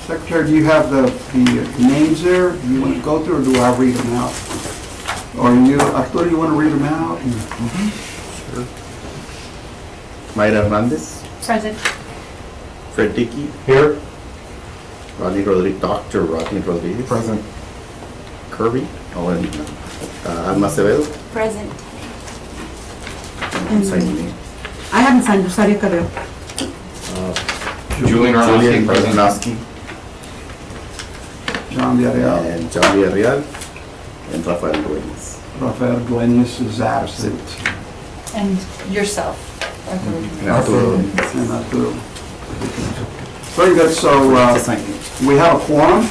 Secretary, do you have the names there? Do you want to go through, or do I read them out? Or Arturo, you want to read them out? Sure. Mayra Hernandez. Present. Fred Dickey. Here. Dr. Rodney Rodriguez. Present. Kirby. Alma Acevedo. Present. Sign your name. I haven't signed Rosario Carrero. Julian Julian present. Arnowski. John Villarreal. And John Villarreal. And Rafael Dueñas. Rafael Dueñas is absent. And yourself. And Arturo. And Arturo. Very good, so Sign it. we have a quorum.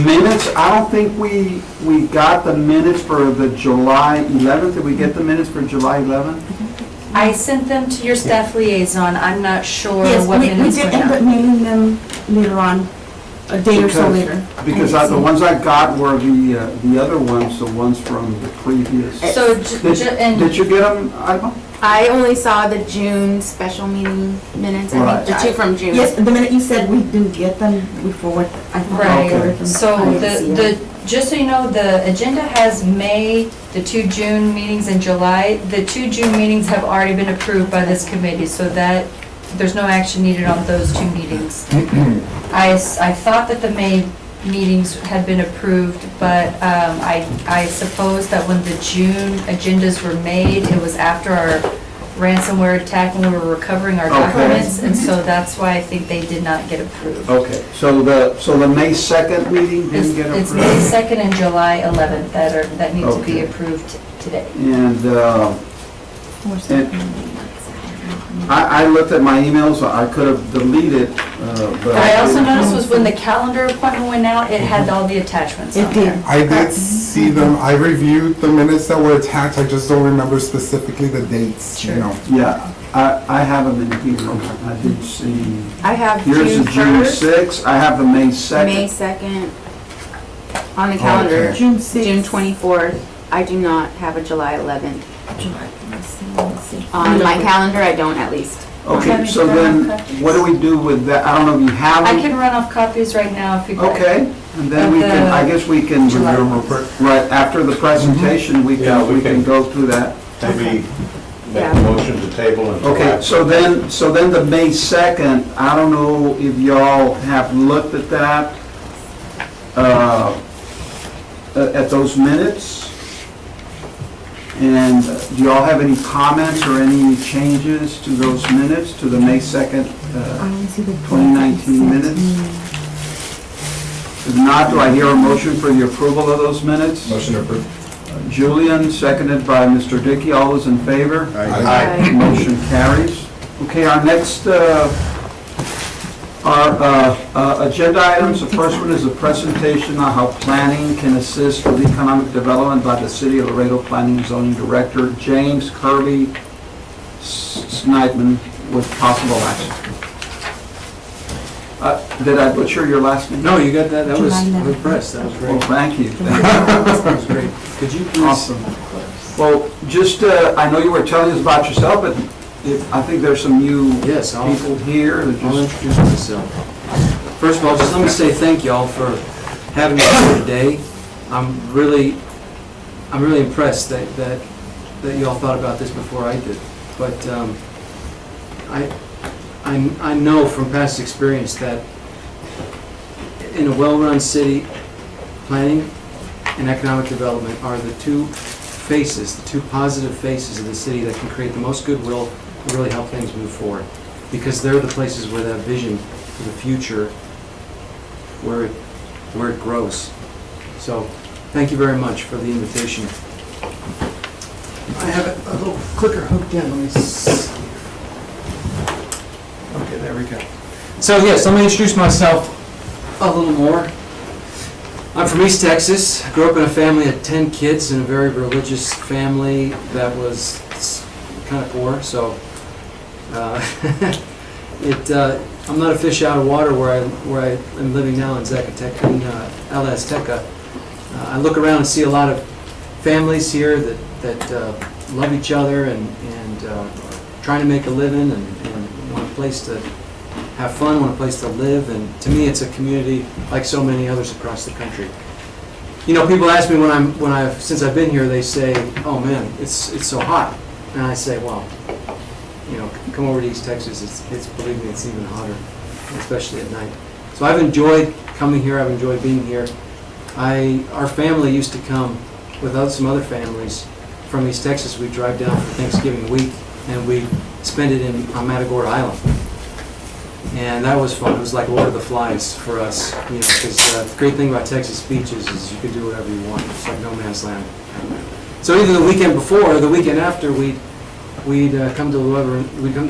Minutes, I don't think we got the minutes for the July 11th. Did we get the minutes for July 11th? I sent them to your staff liaison. I'm not sure Yes, what we minutes did went end up out. mailing them later on, a day or so later. Because the ones I got were the other ones, the ones from the previous. So, Did you get them, Alma? I only saw the June special meeting minutes, I Right. think, the two from June. Yes, the minute you said we didn't get them, we forwarded. right, so the just so you know, the agenda has May, the 2 June meetings in July. The 2 June meetings have already been approved by this committee, so that, there's no action needed on those 2 meetings. I thought that the May meetings had been approved, but I suppose that when the June agendas were made, it was after our ransomware attack and we were recovering our Okay. documents, and so that's why I think they did not get approved. Okay, so the May 2nd meeting didn't get It's approved? May 2nd and July 11th that need to be Okay. approved today. And I looked at my emails, I could have deleted, but. I also noticed was when the calendar appointment went out, it had all the attachments on It there. did. I did see them. I reviewed the minutes that were attached. I just don't remember specifically the dates, Sure. you know. Yeah, I have them in here. I did see, I have here's June the June 1st, 6th, I have the May May 2nd. 2nd, on the calendar, Okay. June 6th. June 24th. I do not have a July 11th. July, let's see. On my calendar, I don't at least. Okay, so then, what do we do with that? I don't know if you have I them. can run off copies right now if you'd like. Okay, and then we can, I guess we can, July. right, after the presentation, we Yeah, can, we can go through that. Maybe make Yeah. a motion to table until Okay, after. so then the May 2nd, I don't know if y'all have looked at that, at those minutes. And do y'all have any comments or any changes to those minutes, to the May 2nd? I only see the 2019 minutes? If not, do I hear a motion for the approval of those minutes? Motion approved. Julian, seconded by Mr. Dickey. All those in favor? Aye. Motion carries. Okay, our next, agenda items, the first one is a presentation on how planning can assist with economic development by the City of Laredo Planning and Zoning Director, James Kirby Snideman, with possible action. Did I butcher your last name? No, you got that, that was, July I'm 11th. impressed, that was Well, great. thank you. That was great. Could you please? Awesome. Well, just, I know you were telling us about yourself, but I think there's some new Yes, people here that I'll just, introduce myself. First of all, just let me say thank y'all for having me here today. I'm really impressed that y'all thought about this before I did. But I know from past experience that in a well-run city, planning and economic development are the two faces, the two positive faces of the city that can create the most goodwill and really help things move forward. Because they're the places where that vision for the future, where it grows. So, thank you very much for the invitation. I have a little clicker hooked in, let me see. Okay, there we go. So yes, let me introduce myself a little more. I'm from East Texas. I grew up in a family of 10 kids in a very religious family that was kind of poor, so I'm not a fish out of water where I am living now in Zacatecas, in El Azteca. I look around and see a lot of families here that love each other and trying to make a living and want a place to have fun, want a place to live, and to me, it's a community like so many others across the country. You know, people ask me since I've been here, they say, "Oh man, it's so hot," and I say, "Well, you know, come over to East Texas. It's believe me, it's even hotter, especially at night." So I've enjoyed coming here. I've enjoyed being here. Our family used to come with some other families from East Texas. We'd drive down for Thanksgiving week, and we'd spend it on Matagorda Island. And that was fun. It was like Lord of the Flies for us, you know, because the great thing about Texas beaches is you can do whatever you want. It's like no man's land. So either the weekend before or the weekend after, we'd come to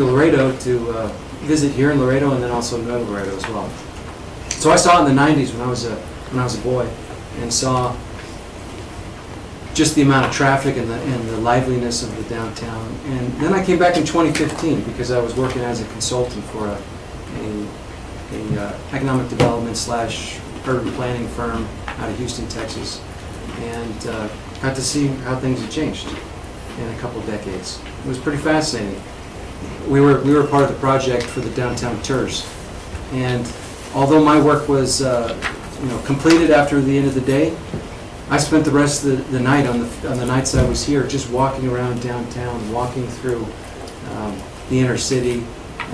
Laredo to visit here in Laredo, and then also in Laredo as well. So I saw it in the '90s when I was a boy, and saw just the amount of traffic and the liveliness of the downtown. And then I came back in 2015 because I was working as a consultant for a economic development / urban planning firm out of Houston, Texas, and got to see how things had changed in a couple decades. It was pretty fascinating. We were part of the project for the downtown tours, and although my work was completed after the end of the day, I spent the rest of the night on the nights I was here just walking around downtown, walking through the inner city,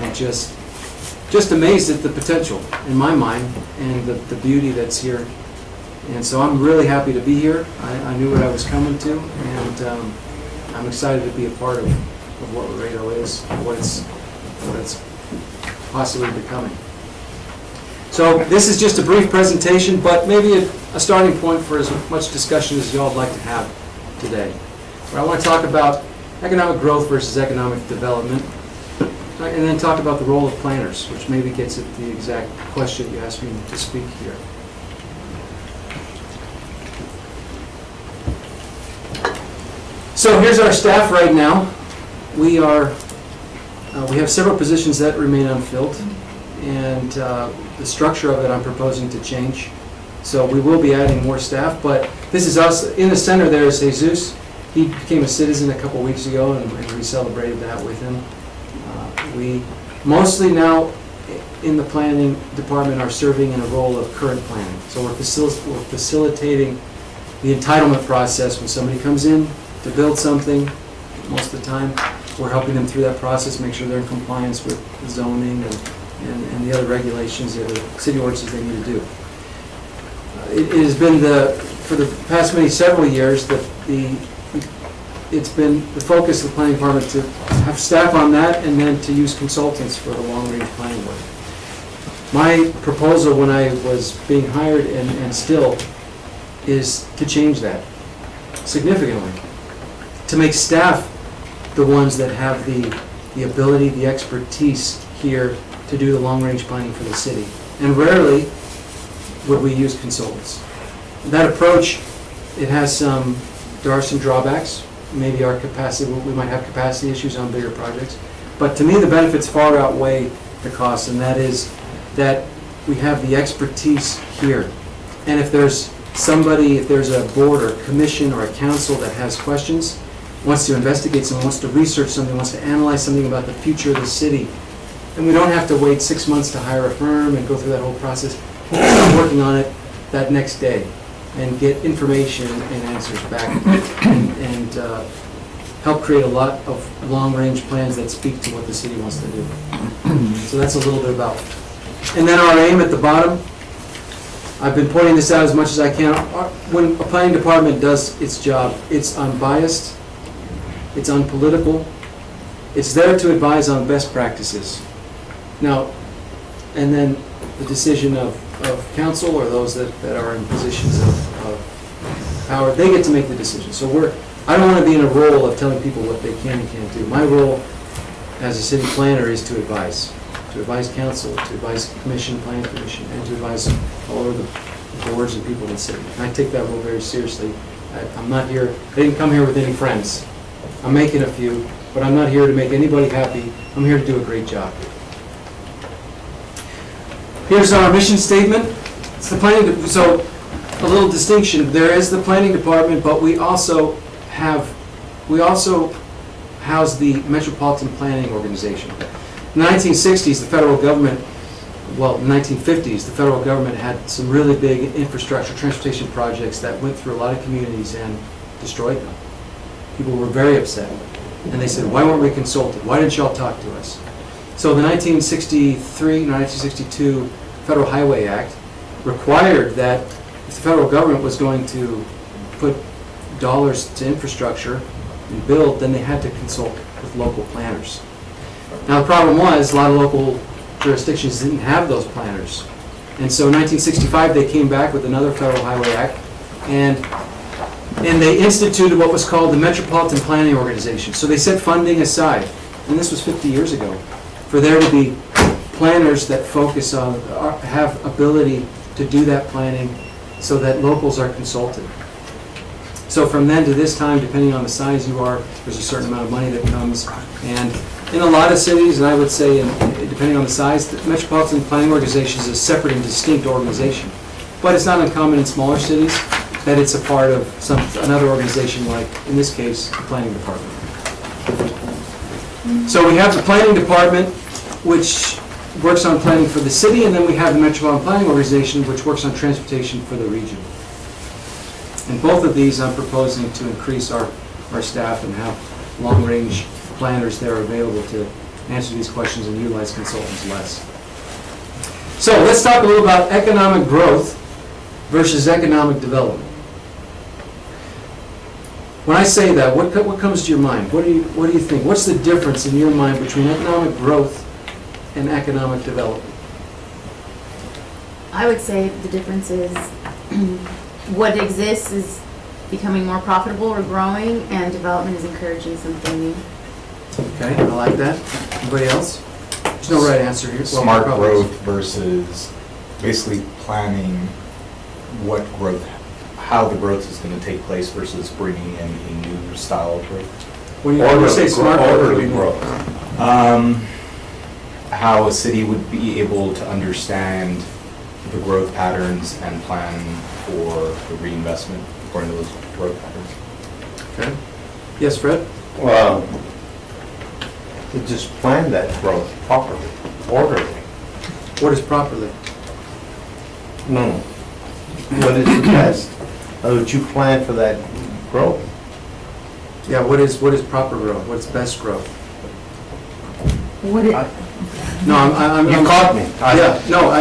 and just amazed at the potential in my mind and the beauty that's here. And so I'm really happy to be here. I knew what I was coming to, and I'm excited to be a part of what Laredo is, what it's possibly becoming. So this is just a brief presentation, but maybe a starting point for as much discussion as y'all would like to have today. But I want to talk about economic growth versus economic development, and then talk about the role of planners, which maybe gets at the exact question you asked me to speak here. So here's our staff right now. We have several positions that remain unfilled, and the structure of it I'm proposing to change. So we will be adding more staff, but this is us. In the center there is Jesus. He became a citizen a couple weeks ago, and we celebrated that with him. We mostly now in the planning department are serving in a role of current planning. So we're facilitating the entitlement process when somebody comes in to build something. Most of the time, we're helping them through that process, make sure they're in compliance with the zoning and the other regulations, the other city ordinances they need to do. It has been for the past several years that it's been the focus of the planning department to have staff on that, and then to use consultants for the long-range planning work. My proposal when I was being hired and still is to change that significantly, to make staff the ones that have the ability, the expertise here to do the long-range planning for the city. And rarely would we use consultants. That approach, there are some drawbacks. Maybe our capacity, we might have capacity issues on bigger projects. But to me, the benefits far outweigh the costs, and that is that we have the expertise here. And if there's a board or commission or a council that has questions, wants to investigate something, wants to research something, wants to analyze something about the future of the city, and we don't have to wait 6 months to hire a firm and go through that whole process. We'll start working on it that next day and get information and answers back, and help create a lot of long-range plans that speak to what the city wants to do. So that's a little bit about. And then our aim at the bottom, I've been pointing this out as much as I can. When a planning department does its job, it's unbiased, it's unpolitical, it's there to advise on best practices. Now, and then the decision of council or those that are in positions of power, they get to make the decision. So I don't want to be in a role of telling people what they can and can't do. My role as a city planner is to advise council, to advise commission, planning commission, and to advise all of the boards and people in the city. And I take that role very seriously. I'm not here, I didn't come here with any friends. I'm making a few, but I'm not here to make anybody happy. I'm here to do a great job. Here's our mission statement. It's the planning, so a little distinction. There is the planning department, but we also house the Metropolitan Planning Organization. In the 1960s, the federal government well, 1950s, the federal government had some really big infrastructure, transportation projects that went through a lot of communities and destroyed them. People were very upset. And they said, why weren't we consulted? Why didn't y'all talk to us? So the 1962 Federal Highway Act required that if the federal government was going to put dollars to infrastructure and build, then they had to consult with local planners. Now the problem was, a lot of local jurisdictions didn't have those planners. And so in 1965, they came back with another Federal Highway Act, and they instituted what was called the Metropolitan Planning Organization. So they set funding aside, and this was 50 years ago, for there to be planners that focus on, have ability to do that planning so that locals are consulted. So from then to this time, depending on the size you are, there's a certain amount of money that comes. And in a lot of cities, and I would say depending on the size, the Metropolitan Planning Organization is a separate and distinct organization. But it's not uncommon in smaller cities that it's a part of another organization, like in this case, the Planning Department. So we have the Planning Department, which works on planning for the city, and then we have the Metropolitan Planning Organization, which works on transportation for the region. And both of these, I'm proposing to increase our staff and have long-range planners there available to answer these questions and utilize consultants less. So let's talk a little about economic growth versus economic development. When I say that, what comes to your mind? What do you think? What's the difference in your mind between economic growth and economic development? I would say the difference is what exists is becoming more profitable or growing, and development is encouraging something new. Okay, I like that. Anybody else? There's no right answer here. Well, Smart probably. growth versus basically planning what growth, how the growth is going to take place versus bringing in a new style of growth. When you say smart growth, what do you mean? How a city would be able to understand the growth patterns and plan for the reinvestment according to those growth patterns. Okay. Yes, Fred? Well, to just plan that growth properly, orderly. What is properly? No. What is the best? Would you plan for that growth? Yeah, what is proper growth? What's best growth? What it, No, I'm. You caught me. Yeah, no,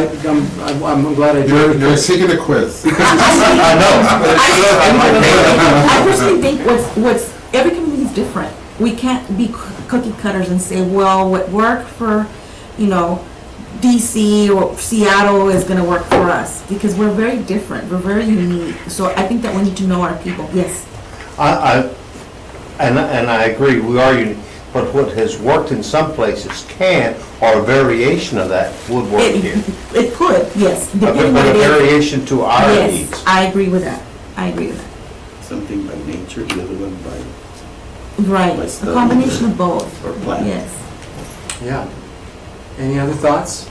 I'm glad I did. You're taking a quiz. I I personally think what's every community is different. We can't be cookie cutters and say, well, what worked for, DC or Seattle is going to work for us, because we're very different. We're very unique. So I think that we need to know our people. Yes. And I agree, we are unique, but what has worked in some places can't, or a variation of that would work here. It could, yes. But Depending a on it is. variation to our needs. Yes, I agree with that. I agree with that. Something by nature, the other one by Right. Let's A combination of both. or plan. Yes. Yeah. Any other thoughts?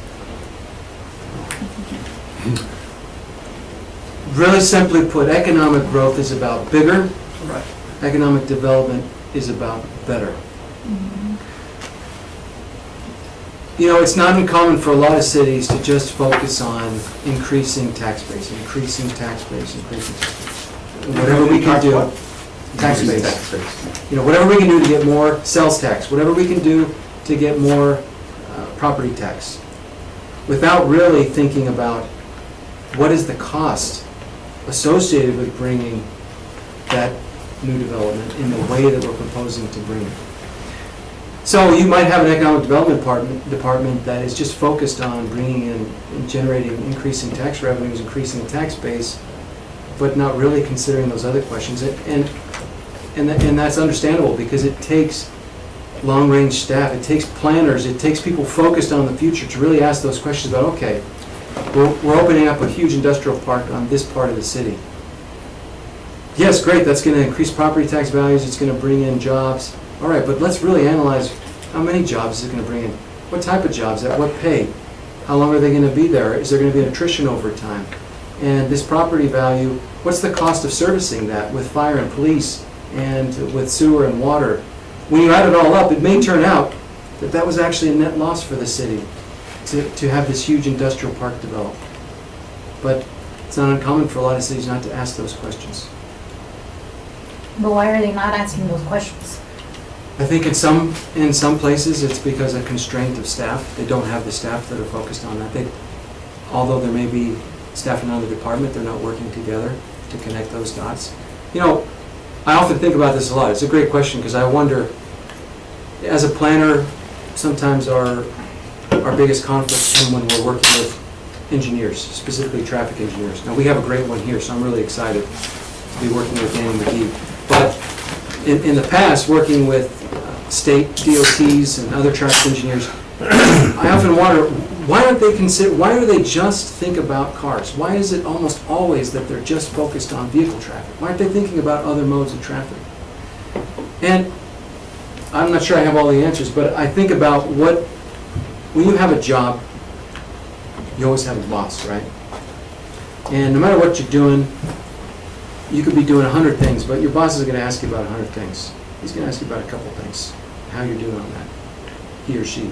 Really simply put, economic growth is about bigger. Right. Economic development is about better. It's not uncommon for a lot of cities to just focus on increasing tax base. Whatever we can do, tax base. Whatever we can do to get more sales tax, whatever we can do to get more property tax, without really thinking about what is the cost associated with bringing that new development in the way that we're proposing to bring it. So you might have an economic development department that is just focused on bringing in and generating increasing tax revenues, increasing the tax base, but not really considering those other questions. And that's understandable, because it takes long-range staff, it takes planners, it takes people focused on the future to really ask those questions about, okay, we're opening up a huge industrial park on this part of the city. Yes, great, that's going to increase property tax values, it's going to bring in jobs. All right, but let's really analyze how many jobs is it going to bring in? What type of jobs? At what pay? How long are they going to be there? Is there going to be an attrition over time? And this property value, what's the cost of servicing that with fire and police and with sewer and water? When you add it all up, it may turn out that that was actually a net loss for the city. to have this huge industrial park develop. But it's not uncommon for a lot of cities not to ask those questions. But why are they not asking those questions? I think in some places, it's because of constraint of staff. They don't have the staff that are focused on that. Although there may be staff in another department, they're not working together to connect those dots. You know, I often think about this a lot. It's a great question because I wonder, as a planner, sometimes our biggest conflicts come when we're working with engineers, specifically traffic engineers. Now, we have a great one here, so I'm really excited to be working with Danny McGee. But in the past, working with state DOTs and other traffic engineers, I often wonder, why do they just think about cars? Why is it almost always that they're just focused on vehicle traffic? Why aren't they thinking about other modes of traffic? And I'm not sure I have all the answers, but I think about when you have a job, you always have a boss, right? And no matter what you're doing, you could be doing 100 things, but your boss is going to ask you about 100 things. He's going to ask you about a couple things, how you're doing on that, he or she.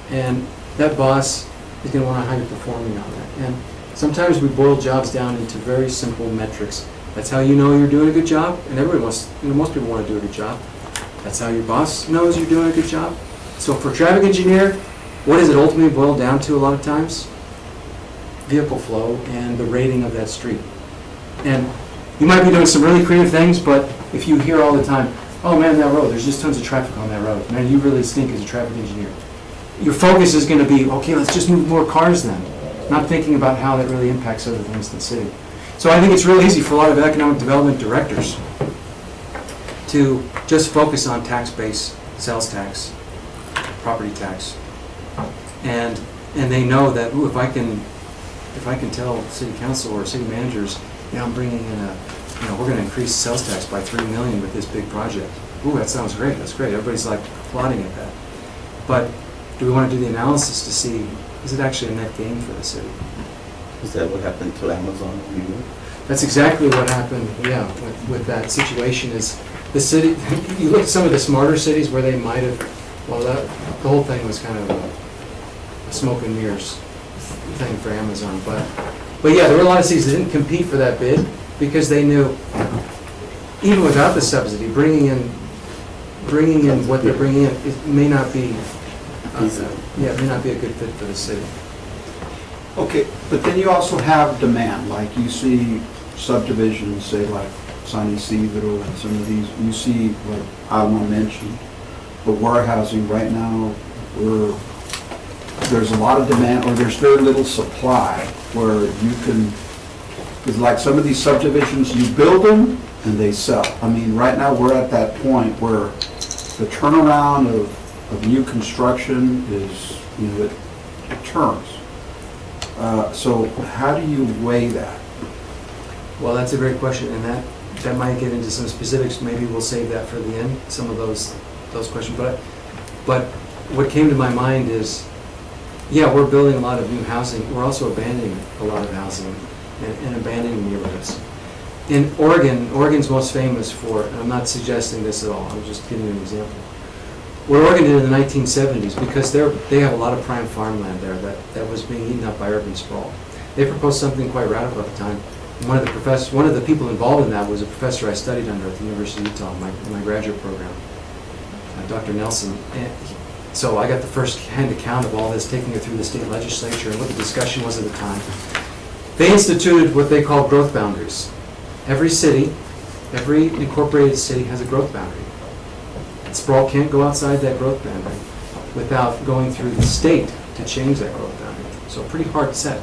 And that boss is going to want to know how you're performing on that. And sometimes we boil jobs down into very simple metrics. That's how you know you're doing a good job, and everybody wants, most people want to do a good job. That's how your boss knows you're doing a good job. So for a traffic engineer, what does it ultimately boil down to a lot of times? Vehicle flow and the rating of that street. And you might be doing some really creative things, but if you hear all the time, oh man, that road, there's just tons of traffic on that road, man, you really stink as a traffic engineer. Your focus is going to be, okay, let's just move more cars then, not thinking about how that really impacts other things in the city. So I think it's real easy for a lot of economic development directors to just focus on tax base, sales tax, property tax. And they know that, ooh, if I can tell city council or city managers, I'm bringing in we're going to increase sales tax by $3 million with this big project. Ooh, that sounds great. That's great. Everybody's like applauding at that. But do we want to do the analysis to see, is it actually a net gain for the city? Is that what happened to Amazon in New York? That's exactly what happened, yeah, with that situation is the city, you look at some of the smarter cities where they might have, the whole thing was kind of a smoke and mirrors thing for Amazon. But yeah, there were a lot of cities that didn't compete for that bid because they knew, even without the subsidy, bringing in what they're bringing in, it may not be, it may not be a good fit for the city. Okay, but then you also have demand, like you see subdivisions, say like San Isidro and some of these, you see, like Alma mentioned, the warehousing right now, there's a lot of demand, or there's very little supply, where you can, because like some of these subdivisions, you build them and they sell. I mean, right now, we're at that point where the turnaround of new construction is, it turns. So how do you weigh that? Well, that's a great question, and that might get into some specifics. Maybe we'll save that for the end, some of those questions. But what came to my mind is, yeah, we're building a lot of new housing. We're also abandoning a lot of housing and abandoning neighborhoods. In Oregon's most famous for, and I'm not suggesting this at all, I'm just giving you an example. What Oregon did in the 1970s, because they have a lot of prime farmland there that was being eaten up by urban sprawl. They proposed something quite radical at the time. One of the people involved in that was a professor I studied under at the University of Utah, my graduate program, Dr. Nelson. And so I got the first-hand account of all this, taking it through the state legislature and what the discussion was at the time. They instituted what they call growth boundaries. Every city, every incorporated city has a growth boundary. Sprawl can't go outside that growth boundary without going through the state to change that growth boundary. So pretty hard set.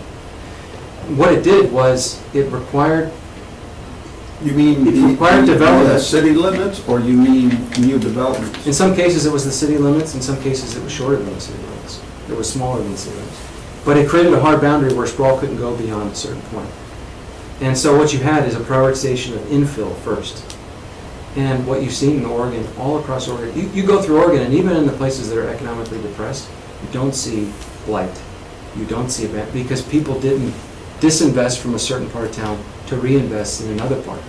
What it did was it required. You mean the city limits, or you mean new developments? In some cases it was the city limits, in some cases it was shorter than the city limits. It was smaller than the city limits. But it created a hard boundary where sprawl couldn't go beyond a certain point. And so what you had is a prioritization of infill first. And what you've seen in Oregon, all across Oregon, you go through Oregon, and even in the places that are economically depressed, you don't see blight. You don't see it because people didn't disinvest from a certain part of town to reinvest in another part.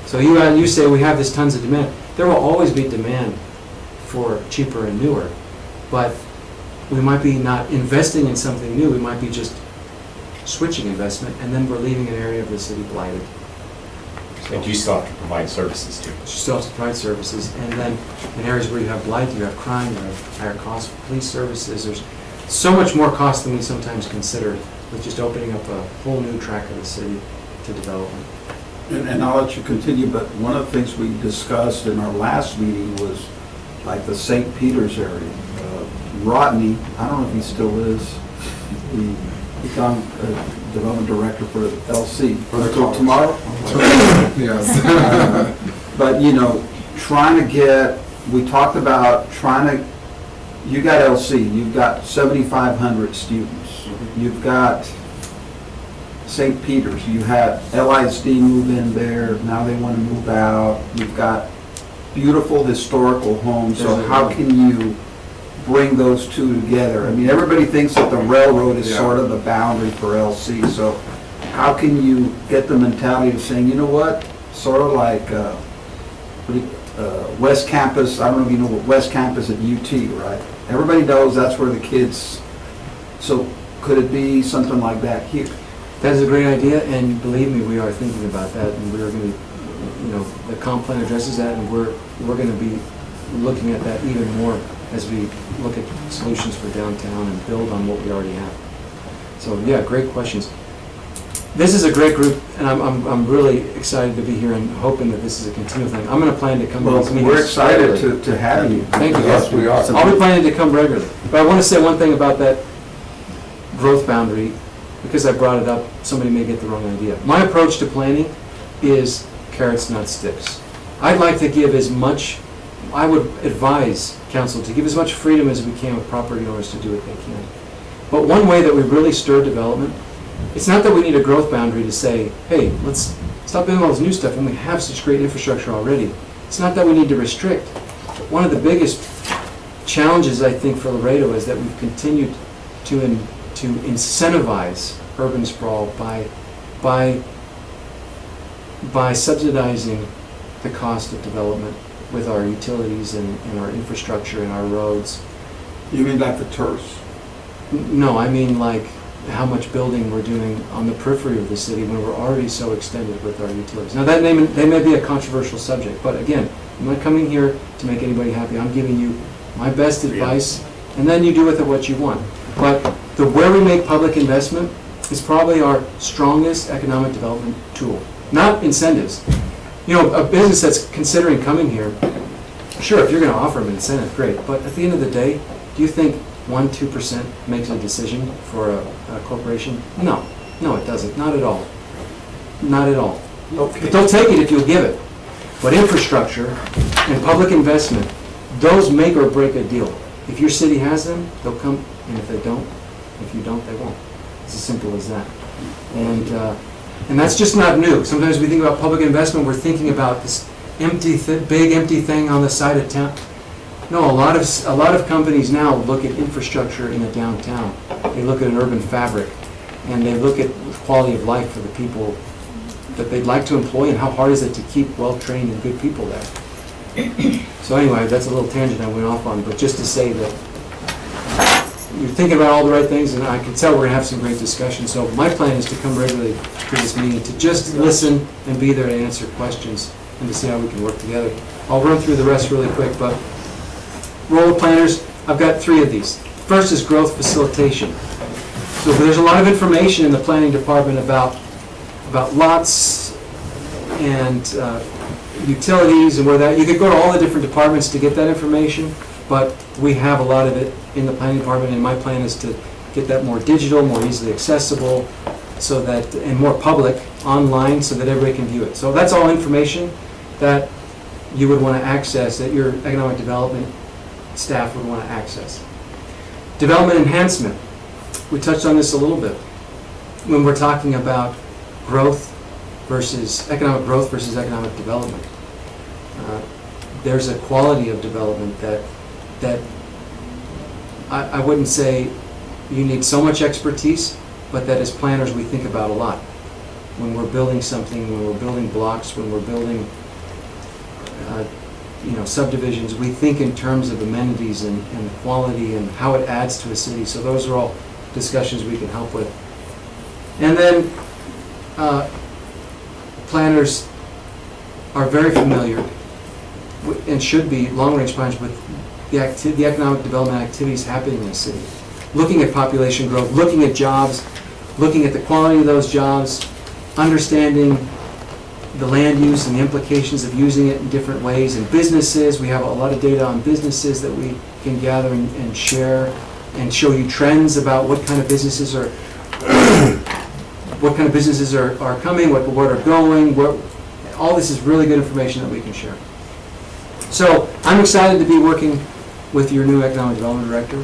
So you say we have this tons of demand. There will always be demand for cheaper and newer, but we might be not investing in something new, we might be just switching investment, and then we're leaving an area of the city blighted. And you still have to provide services too. Still have to provide services, and then in areas where you have blight, you have crime, you have higher costs for police services, there's so much more cost than we sometimes consider with just opening up a whole new track of the city to development. And I'll let you continue, but one of the things we discussed in our last meeting was like the St. Peter's area. Rodney, I don't know if he still is, he become development director for LC. Until tomorrow? Yes. But, you know, trying to get, we talked about trying to, you got LC, you've got 7,500 students. You've got St. Peter's, you had LISD move in there, now they want to move out. You've got beautiful historical homes, so how can you bring those two together? I mean, everybody thinks that the railroad is sort of the boundary for LC, so how can you get the mentality of saying, you know what, sort of like West Campus, I don't know if you know what West Campus at UT, right? Everybody knows that's where the kids, so could it be something like that here? That is a great idea, and believe me, we are thinking about that, and we are going to, you know, the comp plan addresses that, and we're going to be looking at that even more as we look at solutions for downtown and build on what we already have. So, yeah, great questions. This is a great group, and I'm really excited to be here and hoping that this is a continual thing. I'm going to plan to come to Well, these meetings. we're excited regularly. to have you. Thank you. Yes, we are. I'll be planning to come regularly. But I want to say one thing about that growth boundary, because I brought it up, somebody may get the wrong idea. My approach to planning is carrots, not sticks. I'd like to give as much, I would advise council to give as much freedom as we can with property owners to do what they can. But one way that we really stir development, it's not that we need a growth boundary to say, hey, let's stop doing all this new stuff when we have such great infrastructure already. It's not that we need to restrict. One of the biggest challenges, I think, for Laredo is that we've continued to incentivize urban sprawl by subsidizing the cost of development with our utilities and our infrastructure and our roads. You mean like the tourists? No, I mean like how much building we're doing on the periphery of the city when we're already so extended with our utilities. Now that may be a controversial subject, but again, I'm not coming here to make anybody happy. I'm giving you my best advice, and then you do with it what you want. But where we make public investment is probably our strongest economic development tool, not incentives. You know, a business that's considering coming here, sure, if you're going to offer them an incentive, great. But at the end of the day, do you think 1-2% makes a decision for a corporation? No, it doesn't. Not at all. Not at all. Okay. But they'll take it if you'll give it. But infrastructure and public investment, those make or break a deal. If your city has them, they'll come, and if they don't, if you don't, they won't. It's as simple as that. And that's just not new. Sometimes we think about public investment, we're thinking about this big empty thing on the side of town. No, a lot of companies now look at infrastructure in a downtown. They look at an urban fabric, and they look at quality of life for the people that they'd like to employ, and how hard is it to keep well-trained and good people there. So anyway, that's a little tangent I went off on, but just to say that you're thinking about all the right things, and I can tell we're going to have some great discussions. So my plan is to come regularly to this meeting, to just listen and be there to answer questions, and to see how we can work together. I'll run through the rest really quick, but role of planners, I've got 3 of these. First is growth facilitation. So there's a lot of information in the planning department about lots and utilities and where that, you could go to all the different departments to get that information, but we have a lot of it in the planning department, and my plan is to get that more digital, more easily accessible, so that, and more public online, so that everybody can view it. So that's all information that you would want to access, that your economic development staff would want to access. Development enhancement. We touched on this a little bit. When we're talking about growth versus economic development, there's a quality of development that I wouldn't say you need so much expertise, but that as planners we think about a lot. When we're building something, when we're building blocks, when we're building subdivisions, we think in terms of amenities and quality and how it adds to a city. So those are all discussions we can help with. And then planners are very familiar and should be long-range planners with the economic development activities happening in the city. Looking at population growth, looking at jobs, looking at the quality of those jobs, understanding the land use and the implications of using it in different ways. And businesses, we have a lot of data on businesses that we can gather and share and show you trends about what kind of businesses are coming, what are going. All this is really good information that we can share. So I'm excited to be working with your new economic development director.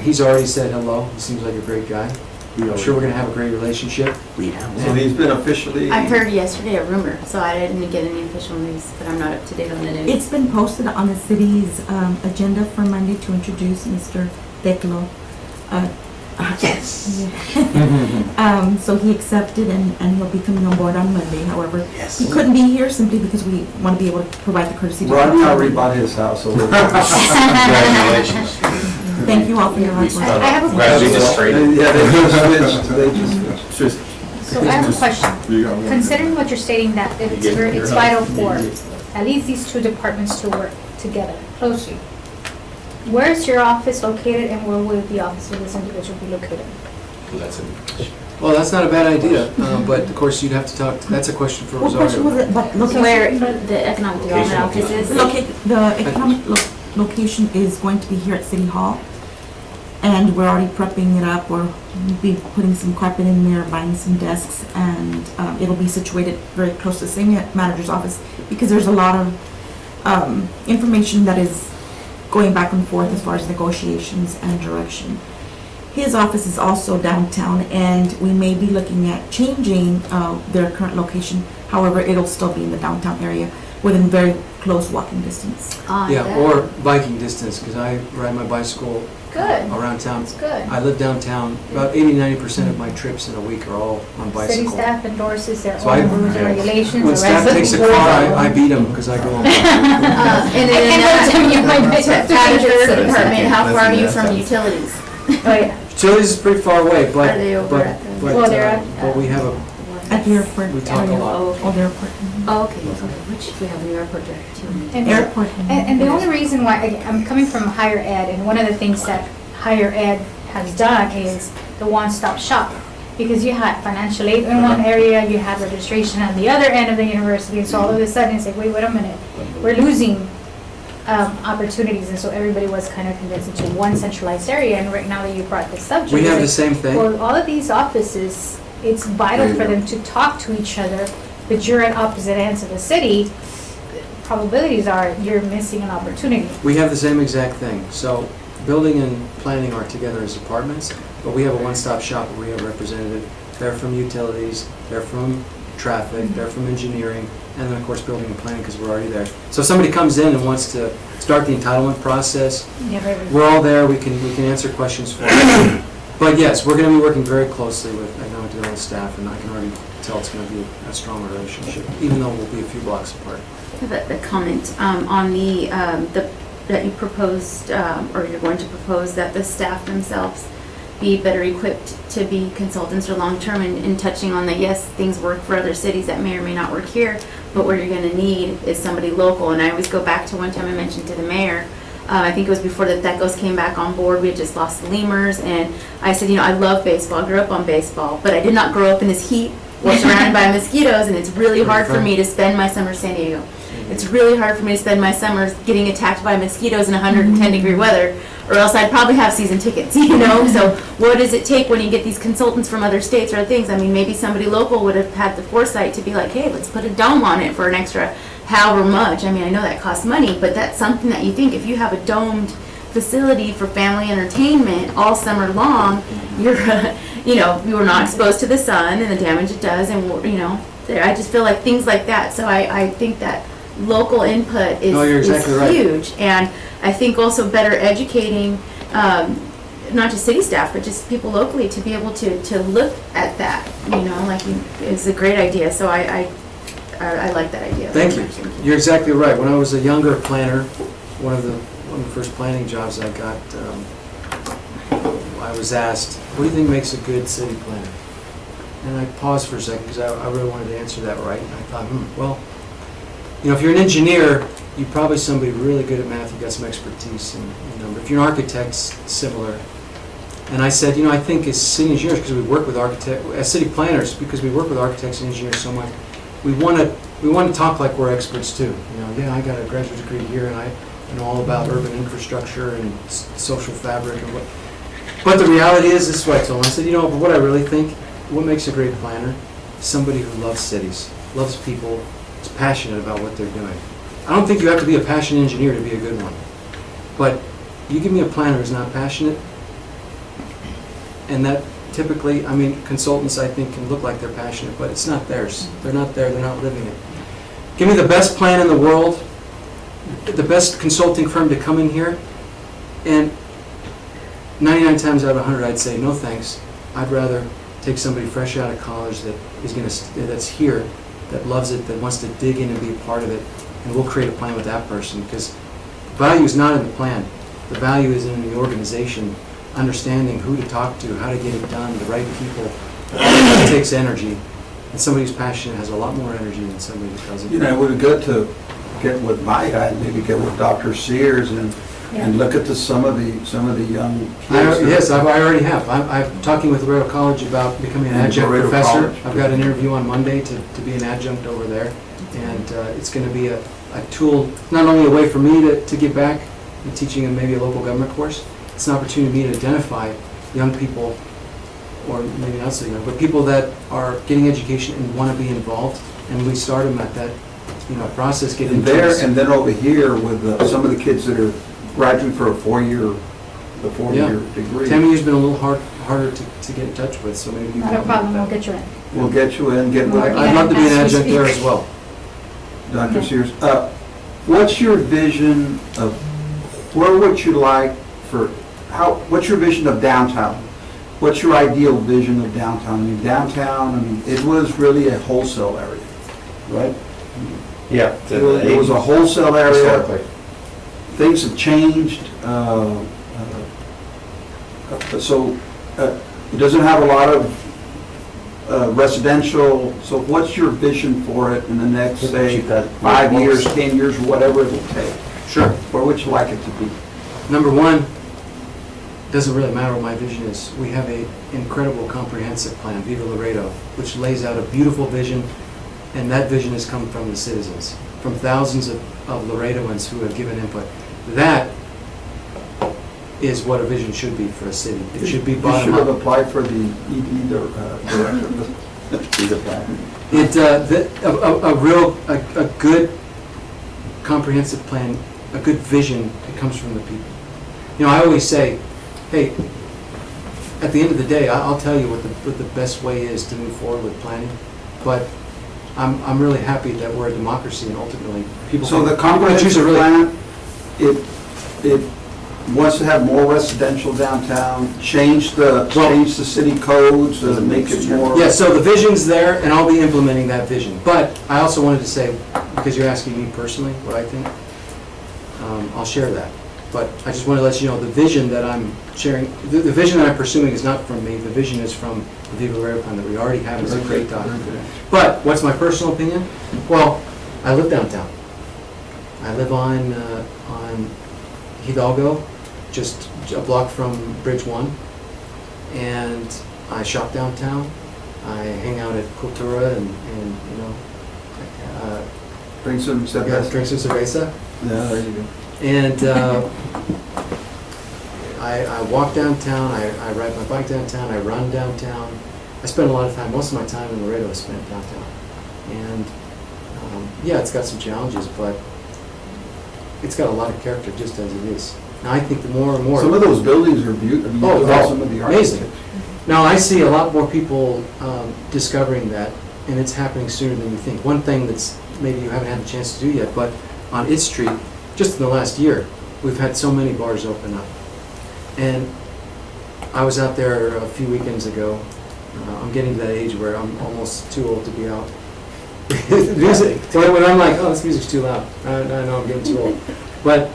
He's already said hello. He seems like a great guy. I'm sure we're going to have a great relationship. So he's been officially... I heard yesterday a rumor, so I didn't get any official news, but I'm not up to date on the news. It's been posted on the city's agenda for Monday to introduce Mr. Teclo. Yes! So he accepted and he'll be coming on board on Monday. However, Yes. he couldn't be here simply because we want to be able to provide the courtesy. Rodney already bought his house over there. Congratulations. Thank you all for your hard work. I have a Glad you just traded. Yeah, they just switched. So I have a question. Considering what you're stating, that it's vital for at least these two departments to work together closely, where is your office located and where will the office of this individual be located? Well, that's not a bad idea, but of course you'd have to talk, that's a question for What question was Rosario. it? But So location, where the economic development office is? the economic location is going to be here at City Hall. And we're already prepping it up. We'll be putting some carpet in there, buying some desks, and it'll be situated very close to the city manager's office because there's a lot of information that is going back and forth as far as negotiations and direction. His office is also downtown, and we may be looking at changing their current location. However, it'll still be in the downtown area within very close walking distance. Yeah, or biking distance, because I ride my bicycle Good, around town. that's good. I live downtown. About 80-90% of my trips in a week are all on City bicycle. staff endorses their So I- own rules and regulations. When the staff rest takes a of the car, board- I beat them because I go on. And I then can't imagine you might to have to add change a your- third department, how far are you from utilities? Oh, yeah. Utilities is pretty far away, but, Are they over at the- Well, they're at, but we have a, At the airport. we talk a lot. Oh, the airport. Oh, okay, which we have the airport director too. And- Airport. And the only reason why, I'm coming from higher ed, and one of the things that higher ed has done is the one-stop shop. Because you had financial aid in one area, you had registration on the other end of the university, and so all of a sudden it's like, wait a minute, we're losing opportunities, and so everybody was kind of condensed into one centralized area, and right now that you brought this subject. We have the it's same like, thing. well, all of these offices, it's vital for them to talk to each other, but you're at opposite ends of the city, probabilities are you're missing an opportunity. We have the same exact thing. So building and planning are together as departments, but we have a one-stop shop where we have a representative. They're from utilities, they're from traffic, they're from engineering, and then of course building and planning because we're already there. So if somebody comes in and wants to start the entitlement process, we're all there, we can answer questions for them. But yes, we're going to be working very closely with economic development staff, and I can already tell it's going to be a strong relationship, even though we'll be a few blocks apart. I have a comment on the that you proposed, or you're going to propose that the staff themselves be better equipped to be consultants or long-term, and touching on that, yes, things work for other cities that may or may not work here, but what you're going to need is somebody local. And I always go back to one time I mentioned to the mayor, I think it was before the Thecos came back on board, we had just lost the Lemurs, and I said, I love baseball, I grew up on baseball, but I did not grow up in this heat or surrounded by mosquitoes, and it's really hard for me to spend my summer in San Diego. It's really hard for me to spend my summers getting attacked by mosquitoes in 110-degree weather, or else I'd probably have season tickets, So what does it take when you get these consultants from other states or other things? I mean, maybe somebody local would have had the foresight to be like, hey, let's put a dome on it for an extra however much. I mean, I know that costs money, but that's something that you think if you have a domed facility for family entertainment all summer long, you're, you're not exposed to the sun and the damage it does, and I just feel like things like that. So I think that local input you're exactly right. huge, and I think also better educating not just city staff but just people locally to be able to look at that, is a great idea. So I I like that idea. Thank you. You're exactly right. When I was a younger planner, one of the first planning jobs I got, I was asked, what do you think makes a good city planner? And I paused for a second because I really wanted to answer that right. And I thought, well, if you're an engineer, you're probably somebody really good at math, you've got some expertise in number. If you're an architect, similar. And I said, I think as city engineers, because we work with architects, as city planners, because we work with architects and engineers so much, we want to talk like we're experts too. I got a graduate degree here, and I know all about urban infrastructure and social fabric and what. But the reality is, this is what I told him. I said, but what I really think, what makes a great planner? Somebody who loves cities, loves people, is passionate about what they're doing. I don't think you have to be a passionate engineer to be a good one. But you give me a planner who's not passionate, and that typically, consultants I think can look like they're passionate, but it's not theirs. They're not there, they're not living it. Give me the best plan in the world, the best consulting firm to come in here, and 99 times out of 100 I'd say, no thanks. I'd rather take somebody fresh out of college that's here, that loves it, that wants to dig in and be a part of it, and we'll create a plan with that person, because value is not in the plan. The value is in the organization, understanding who to talk to, how to get it done, the right people. It takes energy, and somebody who's passionate has a lot more energy than somebody who doesn't. It would be good to get with my guy, maybe get with Dr. Sears and look at some of the young kids. Yes, I already have. I'm talking with Laredo College about becoming an adjunct Laredo professor. College. I've got an interview on Monday to be an adjunct over there, and it's going to be a tool, not only a way for me to give back and teaching in maybe a local government course. It's an opportunity for me to identify young people, or maybe not so young, but people that are getting education and want to be involved, and we start them at that process. Get And there, and then over here with some of the kids that are graduating for a four-year degree. Tammy's been a little harder to get in touch with, so maybe you Not a can. problem, we'll get you in. We'll get you in, get with I'd love to be an As we adjunct there speak. as well. Dr. Sears. What's your vision of where would you like what's your vision of downtown? What's your ideal vision of downtown? Downtown, it was really a wholesale area, right? Yeah. It was a wholesale area. Things have changed. So it doesn't have a lot of residential. So what's your vision for it in the next, say, 5 years, 10 years, whatever it will take? Sure. Where would you like it to be? Number one, doesn't really matter what my vision is. We have an incredible comprehensive plan, Viva Laredo, which lays out a beautiful vision, and that vision has come from the citizens, from thousands of Laredoans who have given input. That is what a vision should be for a city. It should be You bottom should have up. applied for the ED director. He's applying. A good comprehensive plan, a good vision, it comes from the people. I always say, hey, at the end of the day, I'll tell you what the best way is to move forward with planning, but I'm really happy that we're a democracy and ultimately people. So the choose comprehensive a really. plan, it wants to have more residential downtown, change the city codes, make it more. Yeah, so the vision's there, and I'll be implementing that vision. But I also wanted to say, because you're asking me personally what I think, I'll share that. But I just want to let you know, the vision that I'm sharing, the vision that I'm pursuing is not from me. The vision is from the Viva Laredo plan that we already have. It's a great document. But what's my personal opinion? Well, I live downtown. I live on Hidalgo, just a block from Bridge 1. And I shop downtown. I hang out at Cultura and Bring some drink some cerveza. Yeah, there you go. And I walk downtown, I ride my bike downtown, I run downtown. I spend a lot of time, most of my time in Laredo is spent downtown. And yeah, it's got some challenges, but it's got a lot of character just as it is. Now I think the more and more... Some of those buildings are beautiful. Some of the amazing. architecture. Now I see a lot more people discovering that, and it's happening sooner than you think. One thing that's maybe you haven't had the chance to do yet, but on its street, just in the last year, we've had so many bars open up. And I was out there a few weekends ago. I'm getting to that age where I'm almost too old to be out. Music, when I'm like, oh, this music's too loud, I know I'm getting too old. But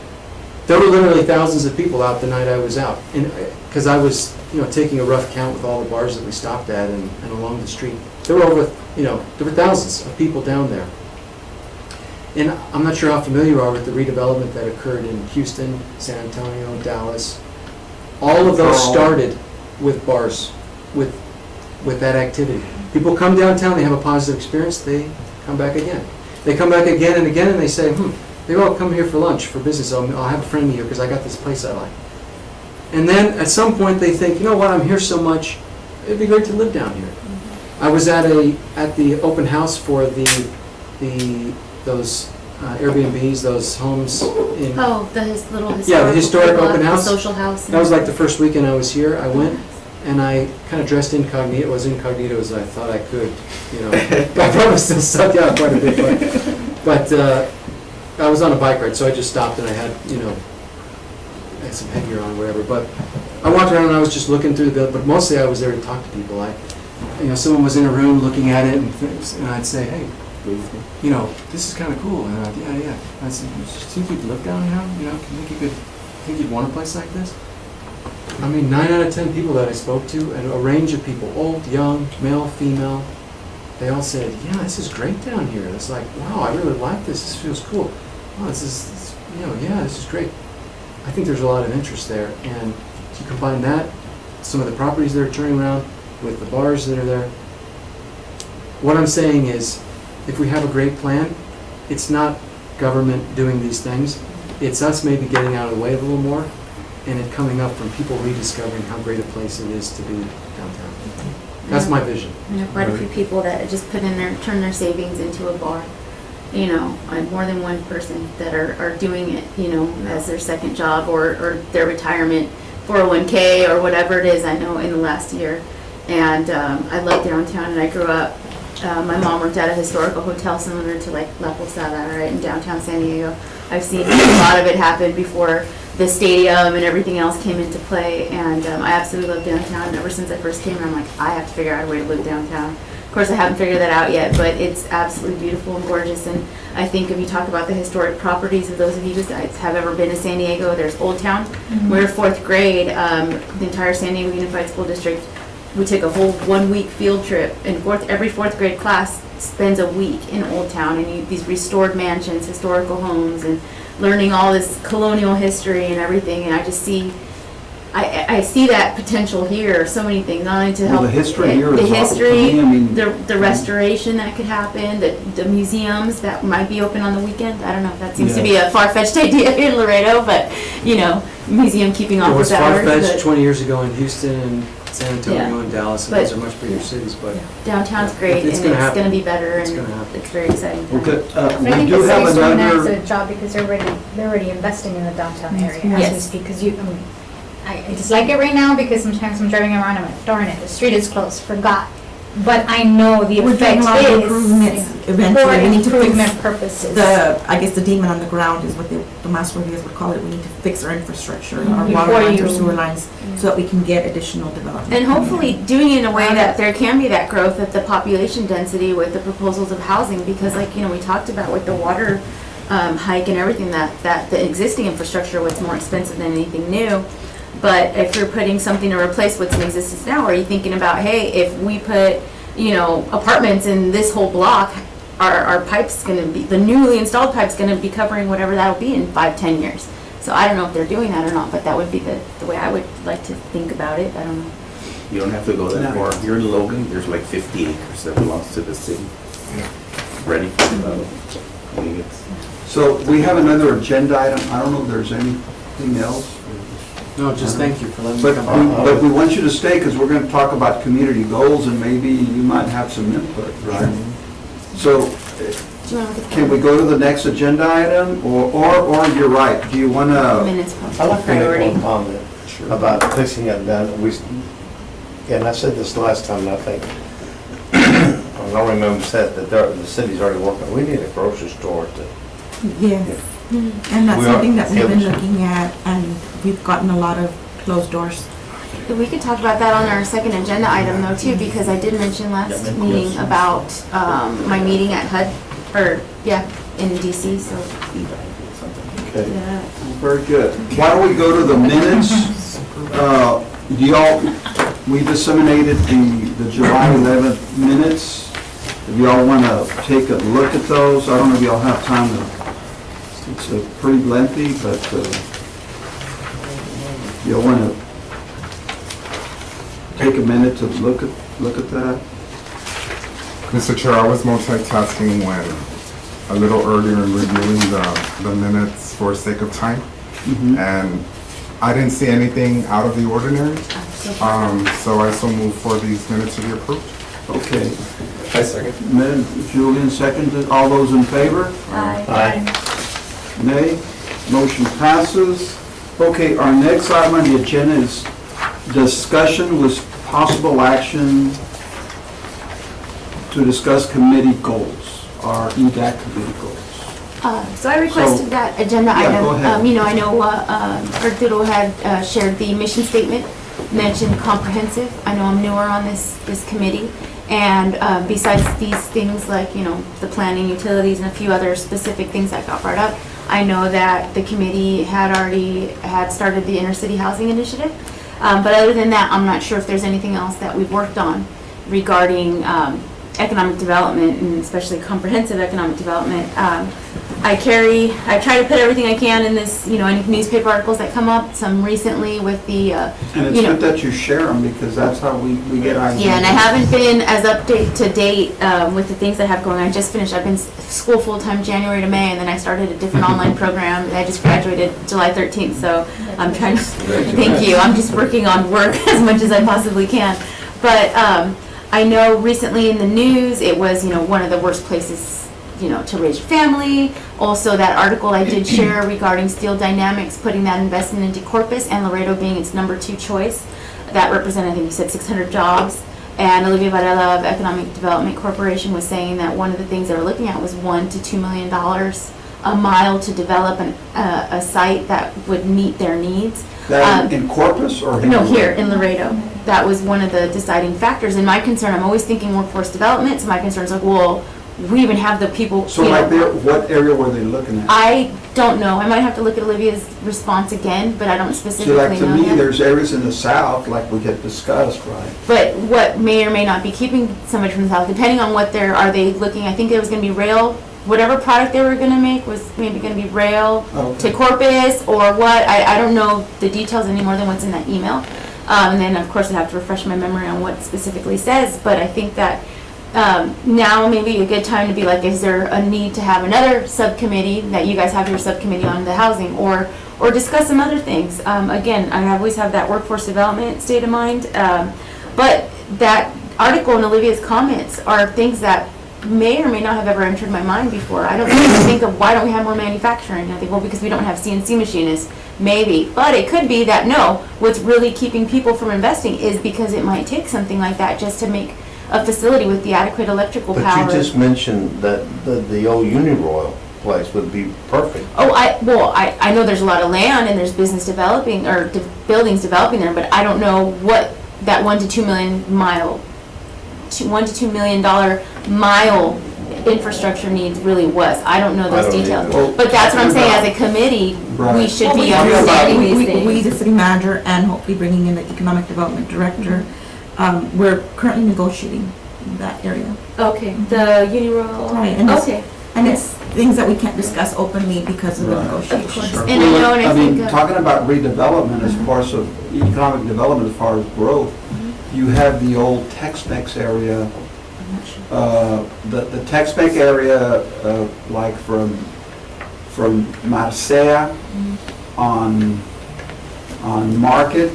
there were literally thousands of people out the night I was out. And, because I was, taking a rough count with all the bars that we stopped at and along the street. There were over, there were thousands of people down there. And I'm not sure how familiar you are with the redevelopment that occurred in Houston, San Antonio, Dallas. All of those started with bars, with that activity. People come downtown, they have a positive experience, they come back again. They come back again and they say, maybe I'll come here for lunch, for business, I'll have a friend here because I got this place I like. And then at some point they think, you know what, I'm here so much, it'd be great to live down here. I was at the open house for those Airbnbs, those homes in. Oh, the little historic. Yeah, the historic block, open house. The social house. That was like the first weekend I was here. I went and I kind of dressed incognito, as incognito as I thought I could, I probably still stuck out quite a bit, but I was on a bike ride, so I just stopped and I had, I had some headgear on or whatever, but I walked around and I was just looking through the building, but mostly I was there to talk to people. Someone was in a room looking at it and I'd say, hey, this is kind of cool. And yeah. I said, you think you'd live down here? Think you'd want a place like this? 9 out of 10 people that I spoke to, and a range of people, old, young, male, female, they all said, yeah, this is great down here. It's like, wow, I really like this. This feels cool. Wow, this is great. I think there's a lot of interest there, and you combine that, some of the properties that are turning around, with the bars that are there. What I'm saying is, if we have a great plan, it's not government doing these things. It's us maybe getting out of the way a little more, and it coming up from people rediscovering how great a place it is to be downtown. That's my vision. I know quite a few people that just turn their savings into a bar. More than one person that are doing it, as their second job or their retirement 401k or whatever it is. I know in the last year. And I love downtown, and I grew up, my mom worked at a historical hotel similar to like La Posada, right, in downtown San Diego. I've seen a lot of it happen before the stadium and everything else came into play, and I absolutely love downtown. And ever since I first came, I'm like, I have to figure out a way to live downtown. Of course, I haven't figured that out yet, but it's absolutely beautiful and gorgeous. And I think if you talk about the historic properties, of those of you guys have ever been to San Diego, there's Old Town. Mm-hmm. We're 4th grade, the entire San Diego Unified School District. We took a whole 1-week field trip, and every 4th grade class spends a week in Old Town, and these restored mansions, historical homes, and learning all this colonial history and everything. And I just see, I see that potential here. So many things, not only to help the history here the is history, awesome. the restoration that could happen, the museums that might be open on the weekend. I don't know. That seems to be a far-fetched idea in Laredo, but museum keeping office hours. It was far-fetched 20 years ago in Houston and San Antonio and Dallas, and those are much bigger cities, but downtown's great, and it's going to be better, and it's very exciting. Okay, I we think do the have city's doing an another. excellent job because they're already investing in the downtown area as we speak. Because I just like it right now because sometimes I'm driving around and I'm like, darn it, the street is closed, forgot. But I know the We're doing effect a lot of is improvements for eventually. We need to improvement fix purposes. I guess the demon on the ground is what the mass reviews would call it. We need to fix our infrastructure, our Before water lines, our you- sewer lines, so that we can get additional development. And hopefully doing it in a way that there can be that growth at the population density with the proposals of housing, because we talked about with the water hike and everything, that the existing infrastructure was more expensive than anything new. But if you're putting something to replace what's in existence now, are you thinking about, hey, if we put apartments in this whole block, our pipe's going to be, the newly installed pipe's going to be covering whatever that'll be in 5-10 years. So I don't know if they're doing that or not, but that would be the way I would like to think about it. I don't know. You don't have to go that far. Here in Logan, there's like 50 acres that belongs to the city. Ready for development. I mean, So we have another agenda item. I don't know if there's anything else. No, just thank you for letting me But come on. but we want you to stay because we're going to talk about community goals and maybe you might have some input, right? So Do you want to look at the can we go to the next agenda item or you're right? Do you want to? minutes I'd like to make priority? one comment about fixing it down. And I said this last time, and I think, I don't remember said that the city's already working. We need a grocery store to. Yes, and that's We are- something that we've been yeah. looking at, and we've gotten a lot of closed doors. We could talk about that on our second agenda item though too, because I did mention last meeting about, my meeting at HUD, in DC, so. Okay, Yeah. very good. Why don't we go to the minutes? Do y'all, we disseminated the July 11th minutes. If y'all want to take a look at those, I don't know if y'all have time to, it's pretty lengthy, but y'all want to take a minute to look at that? Mr. Chair, I was multitasking when, a little earlier in reviewing the minutes for sake of time, and I didn't see anything out of the ordinary, so I so move for these minutes to be approved. Okay. I second. Julian seconded. All those in favor? Aye. Nay. Motion passes. Okay, our next item on the agenda is discussion with possible action to discuss committee goals, our EDAC committee goals. So I requested that agenda Yeah, item. go ahead. I know Arturo had shared the mission statement, mentioned comprehensive. I know I'm newer on this committee. And besides these things like, the planning, utilities, and a few other specific things that got brought up, I know that the committee had started the inner city housing initiative. But other than that, I'm not sure if there's anything else that we've worked on regarding economic development, and especially comprehensive economic development. I try to put everything I can in this, any newspaper articles that come up, some recently with the, And it's good that you share them, because that's how we get ideas. yeah, and I haven't been as to date with the things I have going. I just finished, I've been school full-time January to May, and then I started a different online program, and I just graduated July 13th, so I'm trying to, thank you, I'm just working on work as much as I possibly can. But I know recently in the news, it was, one of the worst places, to raise your family. Also, that article I did share regarding Steel Dynamics, putting that investment into Corpus and Laredo being its number 2 choice. That represented, I think you said 600 jobs. And Olivia Varela of Economic Development Corporation was saying that one of the things they were looking at was $1 to $2 million a mile to develop a site that would meet their needs. That in Corpus or? No, here in Laredo. That was one of the deciding factors. And my concern, I'm always thinking workforce development, so my concern is like, well, we even have the people. So like there, what area were they looking at? I don't know. I might have to look at Olivia's response again, but I don't See, specifically like to know me, yet. there's areas in the south, like we had discussed, right? But what may or may not be keeping somebody from the south, depending on what are they looking, I think it was gonna be rail, whatever product they were gonna make was maybe gonna be rail Okay. to Corpus or what. I don't know the details any more than what's in that email. And then of course I have to refresh my memory on what it specifically says, but I think that now maybe a good time to be like, is there a need to have another subcommittee, that you guys have your subcommittee on the housing, or discuss some other things. Again, I always have that workforce development state of mind, but that article in Olivia's comments are things that may or may not have ever entered my mind before. I don't even think of why don't we have more manufacturing. I think, well, because we don't have CNC machinists, maybe. But it could be that no, what's really keeping people from investing is because it might take something like that just to make a facility with the adequate electrical power. But you just mentioned that the old Union Royal place would be perfect. Oh, I know there's a lot of land and there's business developing, or buildings developing there, but I don't know what that $1 to $2 million mile infrastructure needs really was. I don't know those I don't details. either. But that's what I'm saying, as a committee, Right. we should Well, be we- understanding these we, things. the city manager, and hopefully bringing in the economic development director, we're currently negotiating that area. Okay, the Uniroyal. Right, and it's- Okay. And it's things that we can't discuss openly because of the Right. negotiations. And I know, and I mean, think, talking about redevelopment as far as economic development, as far as growth, you have the old Tex-Mex area, the Tex-Mex area, like from Marcea on Market,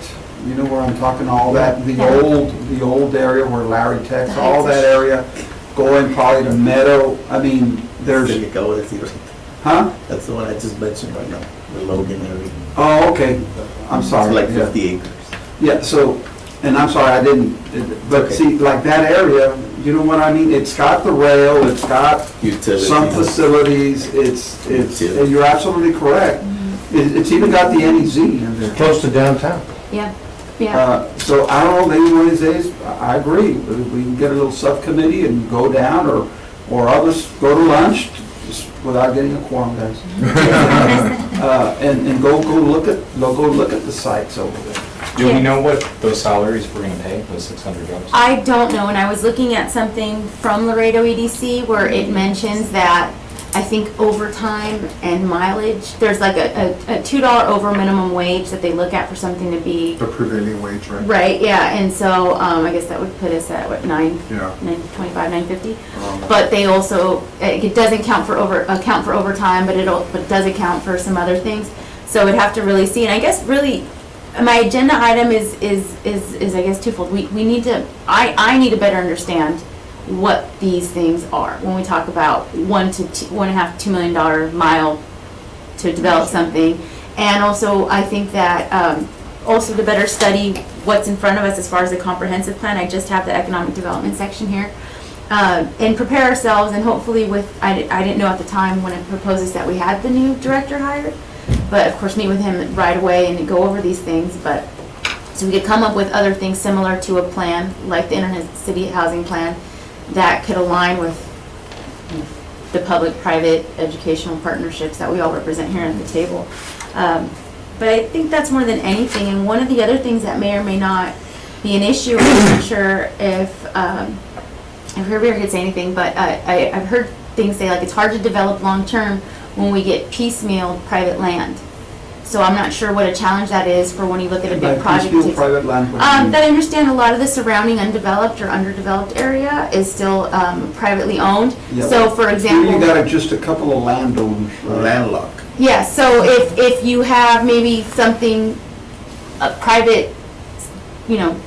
you know where I'm talking, all that, the old area where Larry Tex, all that area, going probably to Meadow, I mean, there's, huh? That's the one I just mentioned right now, the Logan area. Oh, okay, I'm sorry. It's like yeah. 50 acres. Yeah, so, and I'm sorry, I didn't, but Okay. see, like that area, you know what I mean? It's got the rail, it's got Utilities. some facilities, it's, Utilities. you're absolutely correct. It's even got the NEZ in there. Close to downtown. yeah. Yeah. So I don't know, maybe one of these days, I agree, we can get a little subcommittee and go down, or others go to lunch, just without getting a quorum, guys. And go look at the sites over there. Do we know what those salaries we're gonna pay, those 600 jobs? I don't know, and I was looking at something from Laredo EDC where it mentions that I think overtime and mileage, there's like a $2 over minimum wage that they look at for something to be, The prevailing wage, right? right, yeah, and so, I guess that would put us at, what, Yeah. $9.25, $9.50? But they also, it doesn't account for overtime, but it does account for some other things. So we'd have to really see, and I guess really, my agenda item is I guess twofold. We need to, I need to better understand what these things are when we talk about $1.5 to $2 million mile to develop something. And also, I think that, also to better study what's in front of us as far as the comprehensive plan. I just have the economic development section here. And prepare ourselves, and hopefully I didn't know at the time when I proposed this that we had the new director hired. But of course, meet with him right away and go over these things. But so we could come up with other things similar to a plan, like the Internet City Housing Plan, that could align with the public-private educational partnerships that we all represent here at the table. But I think that's more than anything. And one of the other things that may or may not be an issue, I'm not sure if Herbert could say anything, but I've heard things say like it's hard to develop long-term when we get piecemeal private land. So I'm not sure what a challenge that is for when you look at a big project. Piecemeal private land, what do you mean? That I understand a lot of the surrounding undeveloped or underdeveloped area is still privately owned. Yeah, So for Here example. you got just a couple of landowners. Landlocked. Yeah, so if you have maybe something, a private,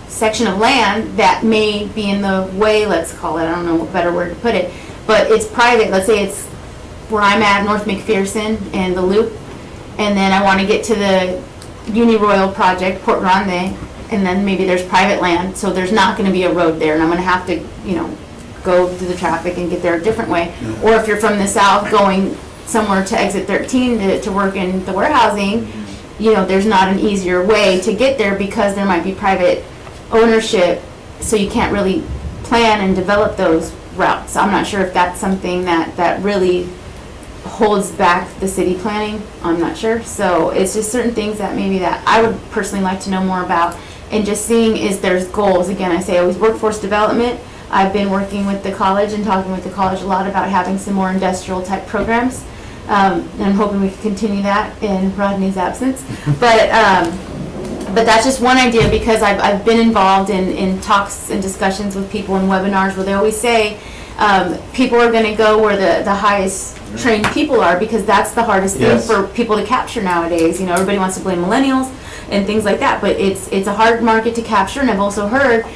section of land that may be in the way, let's call it, I don't know what better word to put it, but it's private, let's say it's where I'm at, North McPherson and the Loop, and then I want to get to the Uni Royal project, Port Grande, and then maybe there's private land, so there's not going to be a road there, and I'm going to have to, go through the traffic and get there a different way. Or if you're from the south going somewhere to exit 13 to work in the warehousing, there's not an easier way to get there because there might be private ownership, so you can't really plan and develop those routes. I'm not sure if that's something that really holds back the city planning. I'm not sure. So it's just certain things that maybe that I would personally like to know more about, and just seeing is there's goals. Again, I say always workforce development. I've been working with the college and talking with the college a lot about having some more industrial type programs. And I'm hoping we can continue that in Rodney's absence. But that's just one idea, because I've been involved in talks and discussions with people in webinars where they always say people are going to go where the highest trained people are, because that's the hardest thing for people to capture nowadays. Everybody wants to blame millennials and things like that, but it's a hard market to capture. And I've also heard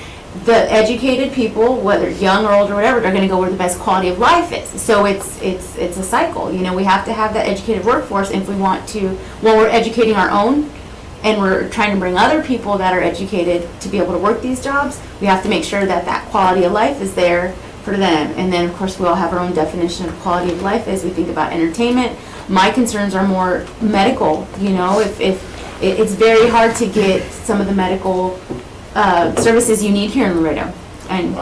the educated people, whether young or old or whatever, they're going to go where the best quality of life is. So it's a cycle. We have to have that educated workforce if we want to, while we're educating our own and we're trying to bring other people that are educated to be able to work these jobs, we have to make sure that quality of life is there for them. And then of course we all have our own definition of quality of life as we think about entertainment. My concerns are more medical. If it's very hard to get some of the medical services you need here in Laredo. And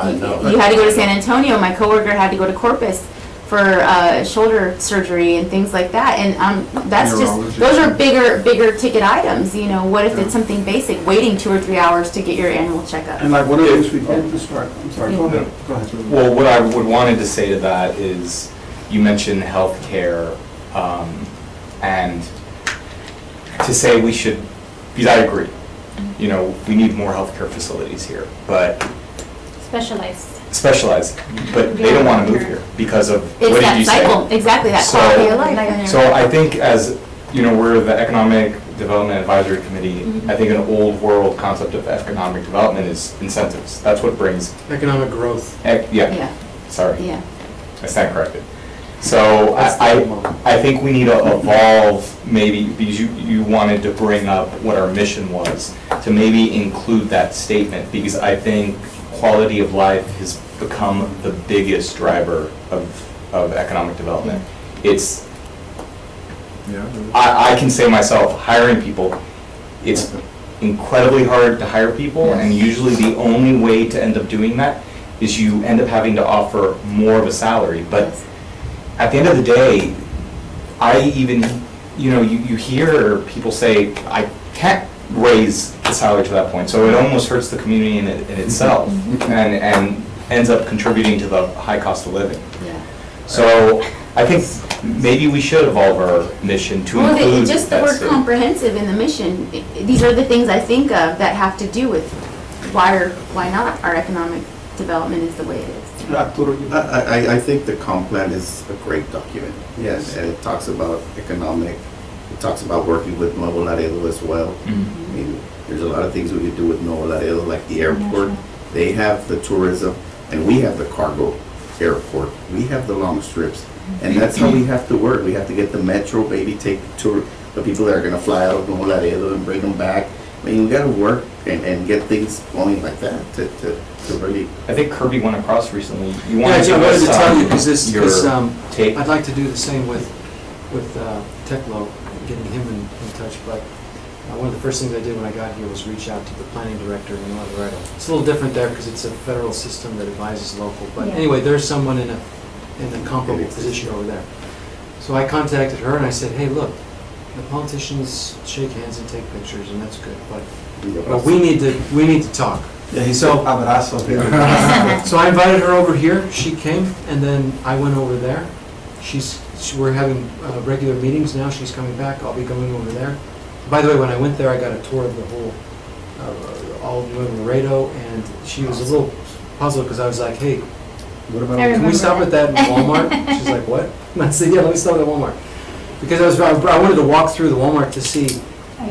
you had to go to San Antonio. My coworker had to go to Corpus for shoulder surgery and things like that. And that's just, those are bigger ticket items. What if it's something basic, waiting 2 or 3 hours to get your annual checkup? And like one of the things we did to start, I'm sorry, go ahead. Well, what I would wanted to say to that is, you mentioned healthcare, and to say we should, because I agree, we need more healthcare facilities here, but specialized, but they don't want to move here because of, what did you say? It's that cycle, exactly, that quality of life. So I think as, we're the Economic Development Advisory Committee, I think an old world concept of economic development is incentives. That's what brings, Economic growth. sorry. Yeah. I stand corrected. So I think we need to evolve, maybe, because you wanted to bring up what our mission was, to maybe include that statement, because I think quality of life has become the biggest driver of economic development. I can say myself, hiring people, it's incredibly hard to hire people, and usually the only way to end up doing that is you end up having to offer more of a salary. But at the end of the day, you hear people say, I can't raise the salary to that point, so it almost hurts the community in itself, and ends up contributing to the high cost of living. Yeah. So I think maybe we should evolve our mission to Well, include just the that word state. comprehensive in the mission, these are the things I think of that have to do with why not our economic development is the way it is. Arturo, you- I think the comp plan is a great document. Yes. And it talks about economic, it talks about working with Nuevo Laredo as well. Mhm. I mean, there's a lot of things we could do with Nuevo Laredo, like the airport. They have the tourism, and we have the cargo airport. We have the long strips. And that's how we have to work. We have to get the metro, maybe take the people that are gonna fly out of Nuevo Laredo and bring them back. I mean, we gotta work and get things going like that to really. I think Kirby went across recently. You Yeah, want I to give wanted to us tell you, because your take? I'd like to do the same with Techlo, getting him in touch, but one of the first things I did when I got here was reach out to the planning director in Laredo. It's a little different there because it's a federal system that advises local, but Yeah. anyway, there's someone in a comparable position over there. So I contacted her and I said, hey, look, the politicians shake hands and take pictures, and that's good, but we need to talk. Yeah, he So- said abrazo. So I invited her over here, she came, and then I went over there. We're having regular meetings now, she's coming back, I'll be going over there. By the way, when I went there, I got a tour of the whole, all of New Laredo, and she was a little puzzled, because I was like, hey, What about? I can we remember stop at that Walmart? She's like, what? And I said, yeah, let me stop at Walmart. Because I wanted to walk through the Walmart to see,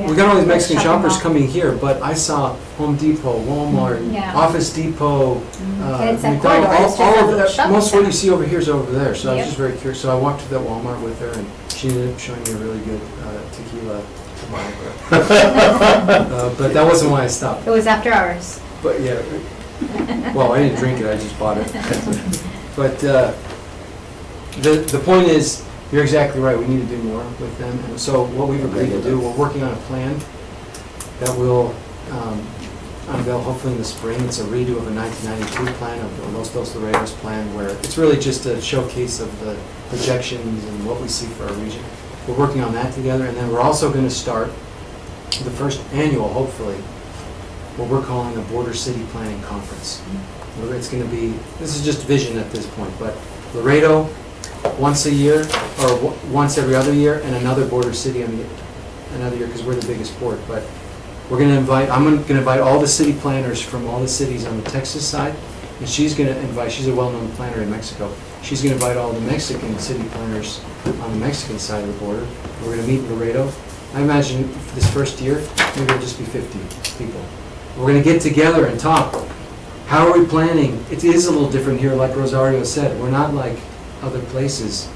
we got all these Mexican shoppers coming here, but I saw Home Depot, Walmart, Yeah. Office Depot, It's a McDonald's, corridor, it's just a all of little that, shopping most of what you center. see over here is over there, so I was Yep. just very curious. So I walked to that Walmart with her, and she ended up showing me a really good tequila. But that wasn't why I stopped. It was after hours. But yeah, well, I didn't drink it, I just bought it. But the point is, you're exactly right, we need to do more with them. And so what we've agreed to do, we're working on a plan that will unveil hopefully in the spring. It's a redo of a 1992 plan, of Los Dos Laredos plan, where it's really just a showcase of the projections and what we see for our region. We're working on that together, and then we're also going to start the first annual, hopefully, what we're calling a Border City Planning Conference. Where it's going to be, this is just vision at this point, but Laredo once a year, or once every other year, and another border city another year, because we're the biggest port. But we're going to invite, I'm going to invite all the city planners from all the cities on the Texas side, and she's going to invite, she's a well-known planner in Mexico, she's going to invite all the Mexican city planners on the Mexican side of the border. We're going to meet in Laredo. I imagine this first year, maybe it'll just be 50 people. We're going to get together and talk. How are we planning? It is a little different here, like Rosario said. We're not like other places.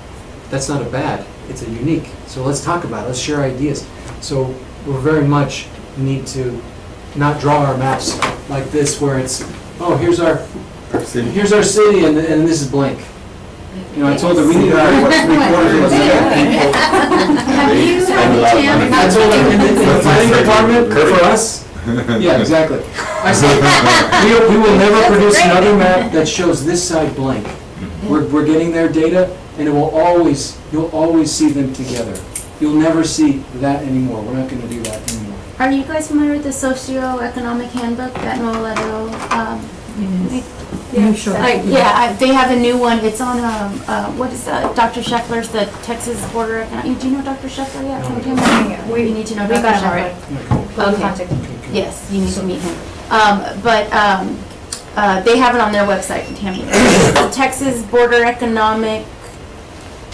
That's not a bad, it's a unique. So let's talk about it, let's share ideas. So we very much need to not draw our maps like this, where it's, oh, here's our city, and this is blank. You know, I told her we need Have you had the chance? I told her in the planning department, for us, yeah, exactly. I said, we will never produce another map that shows this side blank. We're getting their data, and it will always, you'll always see them together. You'll never see that anymore. We're not gonna do that anymore. Are you guys familiar with the socio-economic handbook that Nuevo Laredo? Yeah, sure. They have a new one. It's on, what is that? Dr. Scheffler's, the Texas Border. Do you know Dr. Scheffler yet? From him? Yeah, We need to know we Dr. got him Scheffler. already. We'll Okay. contact him. Yes, you need to meet him. They have it on their website, Tammy. The Texas Border Economic,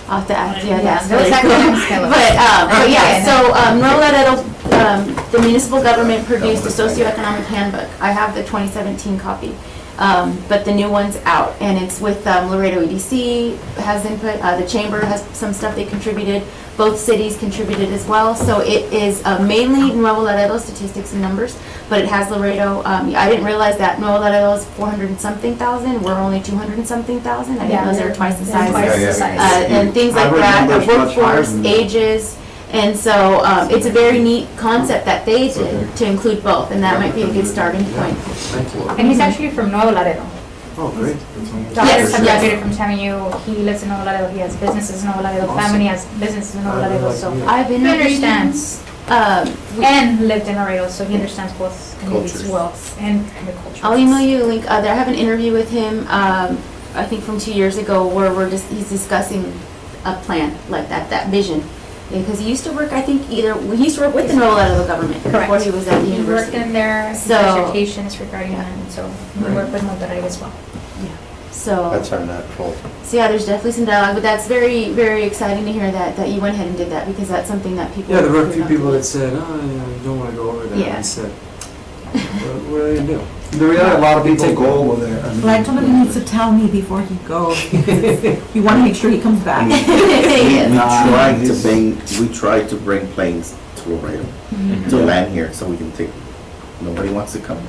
I'll have to add, that's those really cool. acronyms kill us. But yeah, so Nuevo Laredo, the municipal government produced a socioeconomic handbook. I have the 2017 copy. But the new one's out, and it's with Laredo EDC has input, the chamber has some stuff they contributed, both cities contributed as well, so it is mainly Nuevo Laredo statistics and numbers, but it has Laredo. I didn't realize that Nuevo Laredo is 400 and something thousand, we're only 200 and something thousand. I didn't know they were twice the size. Twice the size. And things I like that, remember it's much higher workforce, than that. ages, And so, it's a very neat concept that they did to include both, and that might be a good starting point. Thank you. And he's actually from Nuevo Laredo. Oh, great. Daughters Yes, have yes. graduated from SAMU, he lives in Nuevo Laredo, he has businesses in Nuevo Laredo, family has businesses in Nuevo Laredo, so. I've been He understands, we- and lived in Laredo, so he understands both communities Cultures. well, and the culture. I'll email you a link. I have an interview with him, I think from 2 years ago, where he's discussing a plan like that vision. Because he used to work, I think, he used to work with the Nuevo Laredo government before Correct. he was at the He worked university. in there, his So- dissertation is regarding that, and so we work with Monterrey as well. So, That's our natural. so yeah, there's definitely some dialogue, but that's very, very exciting to hear that you went ahead and did that, because that's something that people. Yeah, there were a few don't people do. that said, oh, you know, you don't want to go over there. And Yeah. I said, what are they going to do? The reality, a lot of people go over there. I mean, Well, I told him he needs to tell me before he goes, because we want to make sure he comes back. Yes. We tried to bring planes to Laredo, to land here, so we can take, nobody wants to come.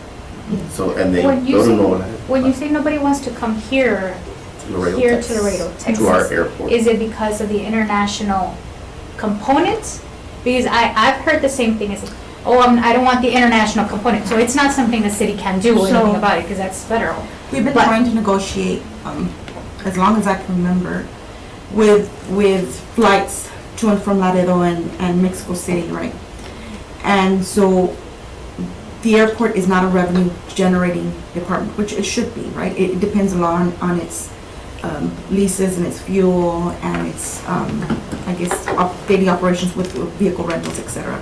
So, and they When you go to say- Nola, When you say nobody wants to come here Laredo, to Texas, Laredo, Texas, to our airport. is it because of the international component? Because I've heard the same thing, is, oh, I don't want the international component, so it's not something the city can do anything So- about it, because that's federal. We've been But- trying to negotiate, as long as I can remember, with flights to and from Laredo and Mexico City, right? And so the airport is not a revenue generating department, which it should be, right? It depends a lot on its leases and its fuel and its, I guess, daily operations with vehicle rentals, et cetera.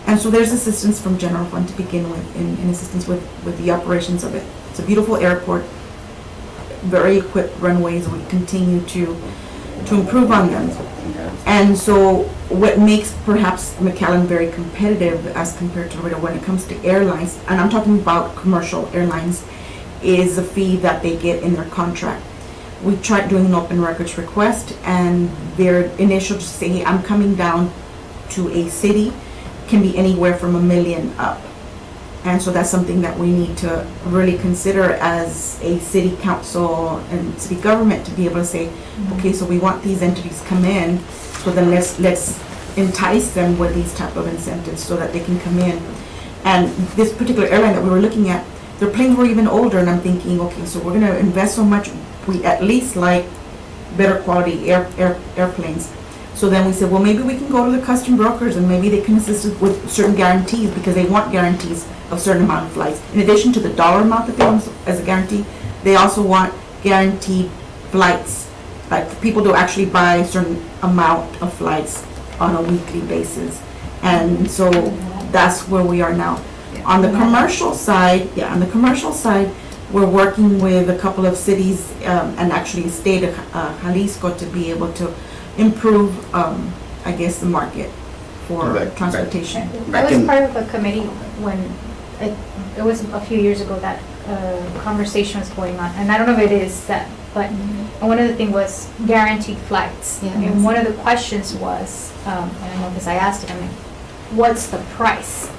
And so there's assistance from general fund to begin with, in assistance with the operations of it. It's a beautiful airport, very equipped runways, and we continue to improve on them. And so what makes perhaps McAllen very competitive as compared to Laredo when it comes to airlines, and I'm talking about commercial airlines, is the fee that they get in their contract. We tried doing an open records request, and their initial to say, hey, I'm coming down to a city, can be anywhere from $1 million up. And so that's something that we need to really consider as a city council and city government, to be able to say, okay, so we want these entities come in, so then let's entice them with these type of incentives so that they can come in. And this particular airline that we were looking at, their planes were even older, and I'm thinking, okay, so we're gonna invest so much, we at least like better quality airplanes. So then we said, well, maybe we can go to the custom brokers, and maybe they can assist us with certain guarantees, because they want guarantees of certain amount of flights. In addition to the dollar amount that they want as a guarantee, they also want guaranteed flights. Like, people to actually buy a certain amount of flights on a weekly basis. And so that's where we are now. On the commercial side, we're working with a couple of cities, and actually state of Jalisco, to be able to improve, I guess, the market for transportation. I was part of a committee when, it was a few years ago that conversation was going on, and I don't know if it is that, but one of the things was guaranteed flights. Yeah. And one of the questions was, and I know this, I asked it, I mean, what's the price?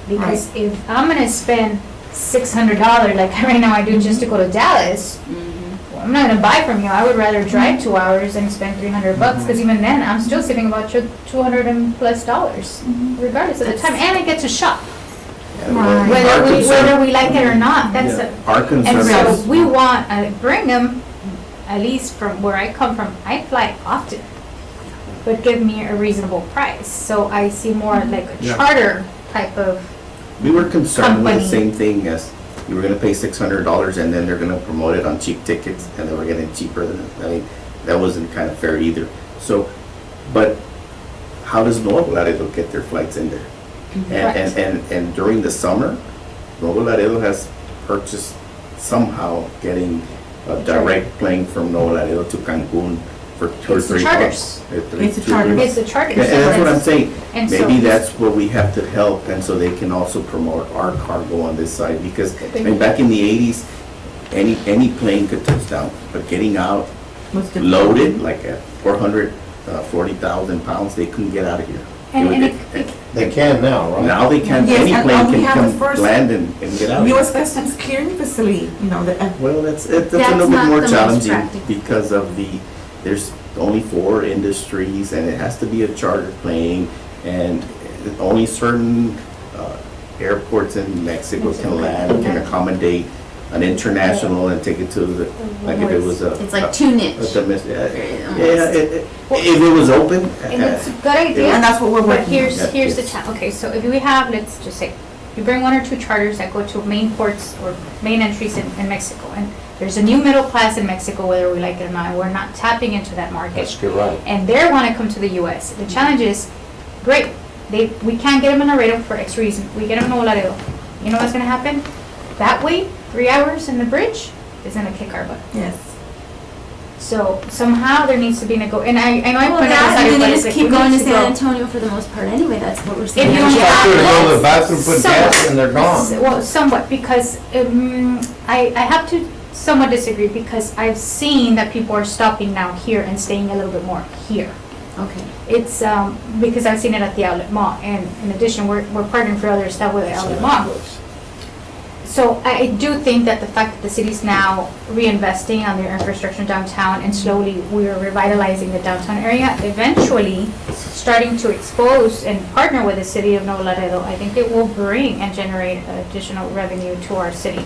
Because if I'm gonna spend $600, like right now I do, just to go to Dallas, well, I'm not gonna buy from you. I would rather drive 2 hours and spend $300, because even then, I'm still saving about $200 and plus, regardless of the time, and I get to shop. Our Whether we like it or not, that's Our and concern so we want, bring them, at least from where I come from, I fly often, but give me a reasonable price. So I see more like a charter type of, we were concerned with the company. same thing as, you were gonna pay $600 and then they're gonna promote it on cheap tickets, and they were getting cheaper than, I mean, that wasn't kind of fair either. So, but how does Nuevo Laredo get their flights in there? Correct. And during the summer, Nuevo Laredo has purchased somehow getting a direct plane from Nuevo Laredo to Cancun for 2 or It's the 3 charters. months. It's the charters. it's the charter. And that's what I'm saying. And so- Maybe that's where we have to help, and so they can also promote our cargo on this side, because, I mean, back in the 80s, any plane could touch down, but getting out Was difficult. loaded, like at 440,000 pounds, they couldn't get out of here. And They can now, right? Now they can't, Yes, any and plane we can have the come first land and get out of U.S. here. Customs clearing facility, you know, Well, that's a That's little bit not more the most challenging practical. because of there's only 4 industries, and it has to be a charter plane, and only certain airports in Mexico can land, can accommodate an international and take it to the, like if it was a. It's like too niche. If it was open. And it's a good idea. And that's what we're But working on. here's the okay, so if we have, let's just say, you bring 1 or 2 charters that go to main ports or main entries in Mexico, and there's a new middle class in Mexico, whether we like it or not, and we're not tapping into that market. Let's get right. And they want to come to the US. The challenge is, great, we can't get them in Laredo for X reason. We get them in Laredo. You know what's gonna happen? That way, 3 hours in the bridge is gonna kick our butt. Yes. So somehow there needs to be and I know I Well, pointed that, this out, and then but they it's just like, keep we going need to to San go. Antonio for the most part anyway, that's what we're saying. If you Just only have to have go to the bathroom, put gas, and they're gone. Well, somewhat, because I have to somewhat disagree, because I've seen that people are stopping now here and staying a little bit more here. Okay. It's, because I've seen it at the outlet mall, and in addition, we're partnering for other stuff with the outlet mall. So I do think that the fact that the city's now reinvesting on their infrastructure downtown, and slowly we're revitalizing the downtown area, eventually starting to expose and partner with the city of Nuevo Laredo, I think it will bring and generate additional revenue to our city.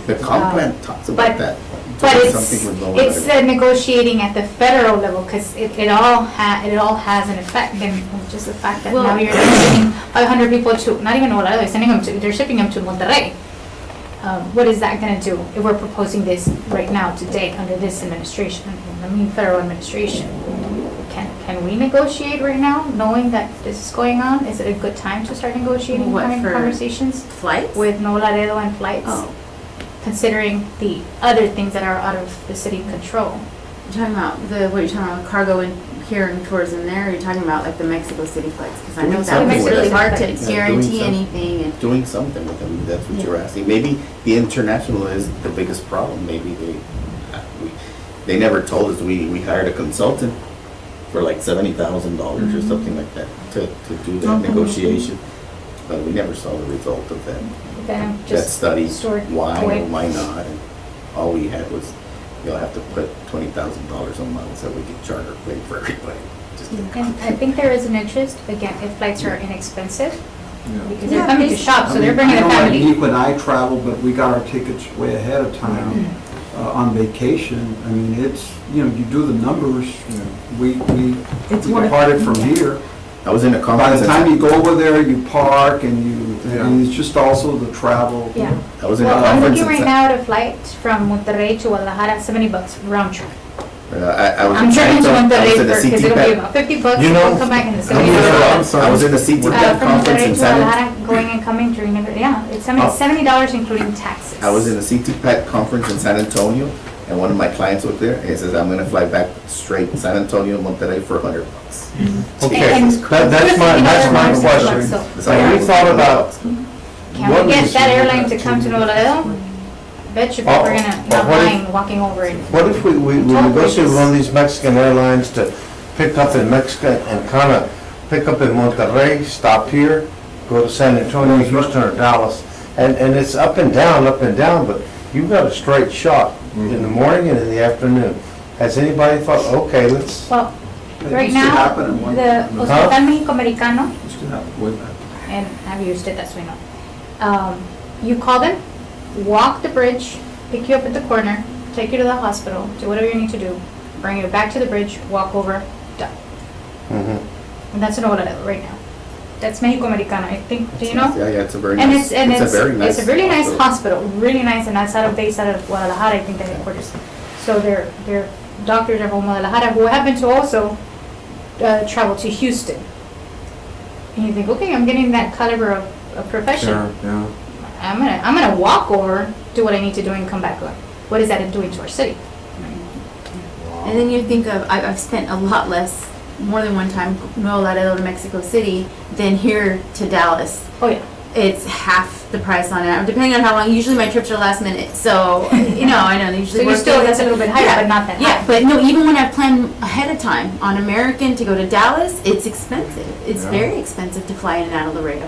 The comp plan talks about that. But Doing it's, something with no it's letter. negotiating at the federal level, because it all has an effect, and just the fact that now Well- you're sending 500 people to, not even Nuevo Laredo, they're shipping them to Monterrey. What is that gonna do if we're proposing this right now, today, under this administration, federal administration? Can we negotiate right now, knowing that this is going on? Is it a good time to start negotiating, What, having for conversations Flights? with Nuevo Laredo and flights? Oh, Considering the other things that are out of the city control. you're talking about what you're talking about, cargo and here and tourism there, or you're talking about like the Mexico City flights? Because I know Doing that was something with really that. hard to Yeah, doing guarantee some- anything and. Doing something with them, that's what you're asking. Maybe the international is the biggest problem, maybe they never told us, we hired a consultant for like $70,000 or something like that to do that negotiation, but we never saw the result of that. Then That just study, stored why away. or why not, and all we had was, you'll have to put $20,000 a month so we could charter a plane for everybody. Just And I think there is an interest, again, if flights are inexpensive, because they're Yeah, coming to shop, so they're bringing I a know, like me, family. when I travel, but we got our tickets way ahead of time on vacation. I mean, it's, you do the numbers, we It's worth departed it. from here. I was in a By conference. the time you go over there, you park and Yeah. and it's just also the travel. Yeah. I was in a Well, I'm conference. looking in right Sa- now at a flight from Monterrey to Guadalajara, $70 round trip. I was I'm in tripping to San Antonio. I Monterrey was in a because it'll be CTPAT. about $50, You know- come back and it's I'm $70. sorry. I was in a CTPAT From conference Monterrey in to San Antonio. Guadalajara, going and coming during, it's $70 including taxes. I was in a CTPAT conference in San Antonio, and one of my clients was there, and he says, I'm gonna fly back straight San Antonio, Monterrey for $100. Okay, And that's my question. So, It's like Have we thought about, can we get that airline to come to Nuevo Laredo? Bet you people are gonna not what if- mind walking over it. what if we negotiate with one of these Mexican airlines to pick up in Mexico and kind of pick up in Monterrey, stop here, go to San Antonio, Houston, or Dallas, and it's up and down, but you've got a straight shot in the morning and in the afternoon. Has anybody thought, okay, let's, Well, It right used to now, happen in one- the Hospital Mexico-Americano, Used to happen way back. and I've used it, that's why I know. You call them, walk the bridge, pick you up at the corner, take you to the hospital, do whatever you need to do, bring you back to the bridge, walk over, done. Mhm. And that's in Laredo right now. That's Mexico-Americano, I think, do you know? Yeah, it's a very And nice, it's it's a very nice. a really nice hospital, really nice, and that's based out of Guadalajara, I think, the headquarters. So their doctors are from Guadalajara, who happen to also travel to Houston. And you think, okay, I'm getting that caliber of profession. Sure, yeah. I'm gonna walk over, do what I need to do, and come back up. What is that doing to our city? And then you think of, I've spent a lot less, more than one time, Nuevo Laredo to Mexico City than here to Dallas. Oh, yeah. It's half the price on it, depending on how long. Usually my trips are last minute, so, I know, they So usually you work still, days. that's a little bit higher, Yeah. but not that high. Yeah, but no, even when I plan ahead of time on American to go to Dallas, it's expensive. It's Yeah. very expensive to fly in and out of Laredo.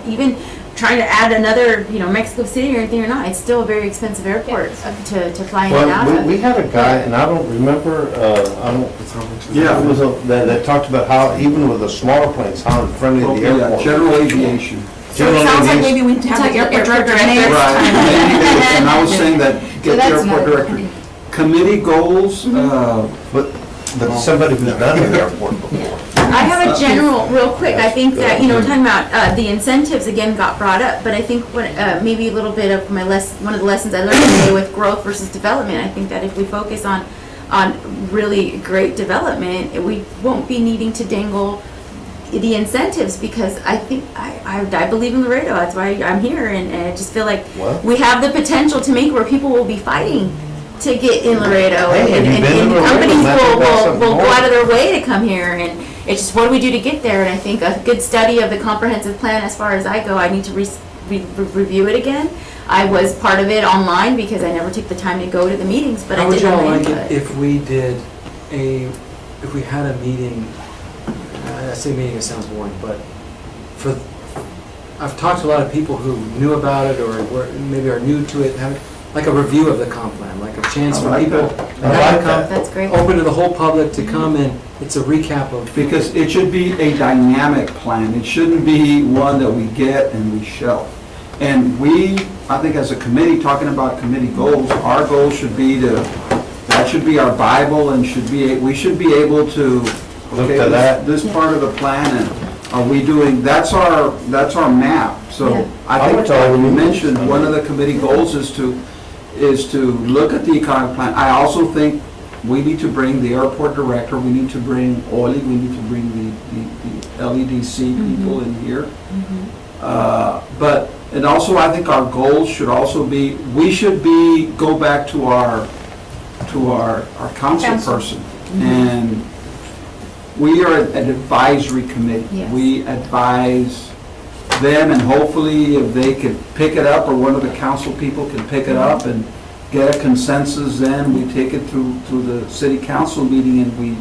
Even trying to add another, Mexico City or anything or not, it's still a very expensive airport to fly in and out Well, of. we had a guy, and I don't remember, Yeah. it was that talked about how even with the smaller planes, how friendly the Yeah, airport. general aviation. So it sounds like maybe we need to have the airport director next Right, time. and I was saying that, get the that's airport another director. Committee goals, But somebody who's done the airport before. I have a general, real quick, I think that, we're talking about, the incentives again got brought up, but I think what, maybe a little bit of one of the lessons I learned today with growth versus development, I think that if we focus on really great development, we won't be needing to dangle the incentives, because I think, I believe in Laredo, that's why I'm here, and I just feel like Well. we have the potential to make where people will be fighting to get in Laredo, Hey, have and you been to Laredo? companies That's something will go more. out of their way to come here, and it's just, what do we do to get there? And I think a good study of the comprehensive plan, as far as I go, I need to review it again. I was part of it online because I never took the time to go to the meetings, but How I would did y'all have my like input. it if we had a meeting, I say meeting, it sounds boring, but I've talked to a lot of people who knew about it or maybe are new to it, like a review of the comp plan, like a chance I for like people that. to have a comp, That's great. open to the whole public to come and it's a recap of. because it should be a dynamic plan. It shouldn't be one that we get and we shelf. And I think as a committee, talking about committee goals, our goal should be that should be our Bible, and we should be able to, Look okay, to that. this part of the plan, and are we doing, that's our map. So Yeah. I I think, would tell like you. you mentioned, one of the committee goals is to look at the economic plan. I also think we need to bring the airport director, we need to bring Oli, we need to bring the LEDC people in here. And also, I think our goals should also be, go back to our council person. And we are an advisory committee. Yes. We advise them, and hopefully if they could pick it up, or one of the council people can pick it up and get a consensus, then we take it through the city council meeting and we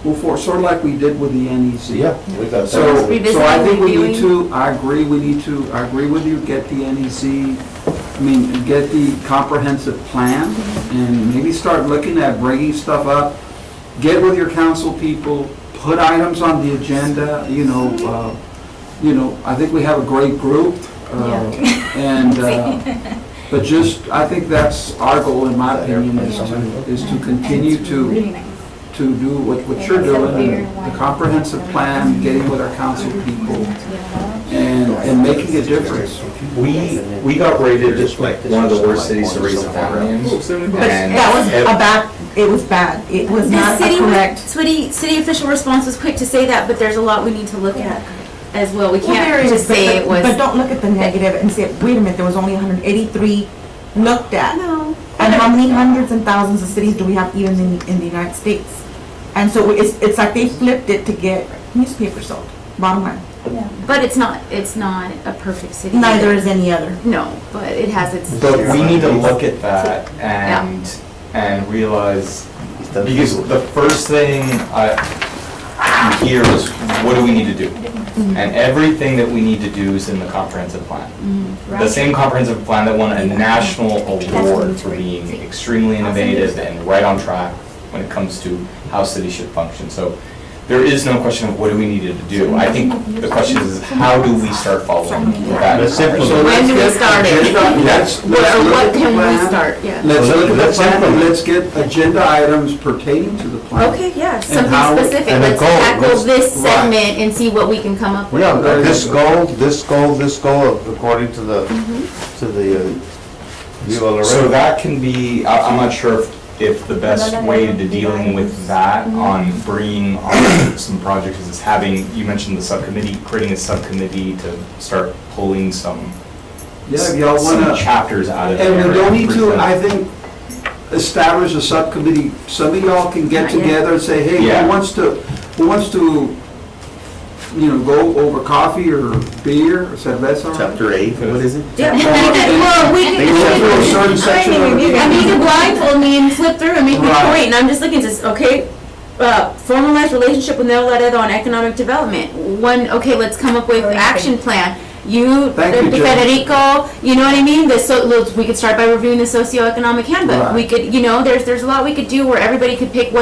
move forward, sort of like we did with the NEC. Yeah, we got So, that. so Revisiting, I think we need reviewing. I agree with you, get the NEC, get the comprehensive plan, and maybe start looking at bringing stuff up, get with your council people, put items on the agenda, I think we have a great group, but I think that's our goal, in my opinion, is to continue Really nice. to do what you're doing, the comprehensive plan, getting with our council people, and making a difference. We got rated as like one of the worst cities to raise a family in. But that was it was bad. It was The not a city, correct. city official response was quick to say that, but there's a lot we need to look at as well. We Well, there can't is, just say it was. But don't look at the negative and say, wait a minute, there was only 183 looked at. No. And how many hundreds and thousands of cities do we have even in the United States? And so it's like they flipped it to get newspapers sold, bottom line. But it's not a perfect city. Neither is any other. No, but it has its. But we need to look at that and realize, because the first thing I hear is, what do we need to do? And everything that we need to do is in the comprehensive plan. The same comprehensive plan that won a national award for being extremely innovative and right on track when it comes to how cities should function. So there is no question of what do we need to do. I think the question is, how do we start following that? So When do we let's get start it? agenda- Let's look What at the can we plan. start? Yeah. Let's look at the Let's plan, and implement. let's get agenda items pertaining to the plan. Okay, yeah, how- something specific. and the Let's goal, tackle let's- this right. segment and see what we can come up with. Yeah, this goal, according to the Viva Laredo. So that can be, I'm not sure if the best way to dealing with that on bringing on some projects is you mentioned the subcommittee, creating a subcommittee to start pulling some Yeah, if y'all wanna, chapters out of there. and we don't need to, present. I think, establish a subcommittee. Some of y'all can get Not yet. together and say, hey, Yeah. who wants to, go over coffee or beer or cerveza? Chapter 8, what is it? Yeah, well, we can. Go through a certain section of it. You can blindfold me and flip through and make me Right. point, and I'm just looking to, formalized relationship with Laredo on economic development. Okay, let's come up with action plan. you, Thank you, Jen. Federico, you know what I mean? We could start by reviewing the socioeconomic handbook. Right. We could, there's a lot we could do where everybody could pick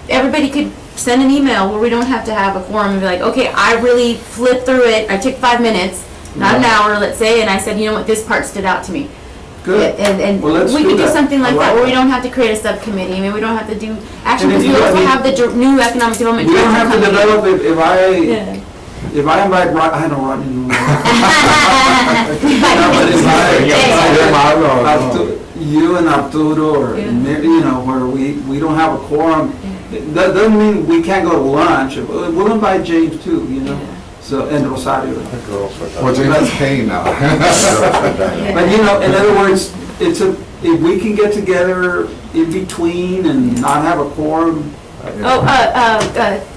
everybody could send an email where we don't have to have a quorum and be like, okay, I really flipped through it, I took 5 minutes, not an hour, let's say, and I said, you know what, this part stood out to me. Good. And Well, let's we do could do that. something like I like that, where we that. don't have to create a subcommittee. I mean, we don't have to do action, And because if we you- also have the new economic development We don't director have to coming in. develop it, Yeah. if I invite, I know Rodney. No, but you and Arturo, or Yeah. maybe, where we don't have a quorum, that doesn't mean we can't go to lunch. We'll invite James too, so, and Rosario. The girls are done. Well, James is paying now. The girls are done. But, in other words, if we can get together in between and not have a quorum. Oh,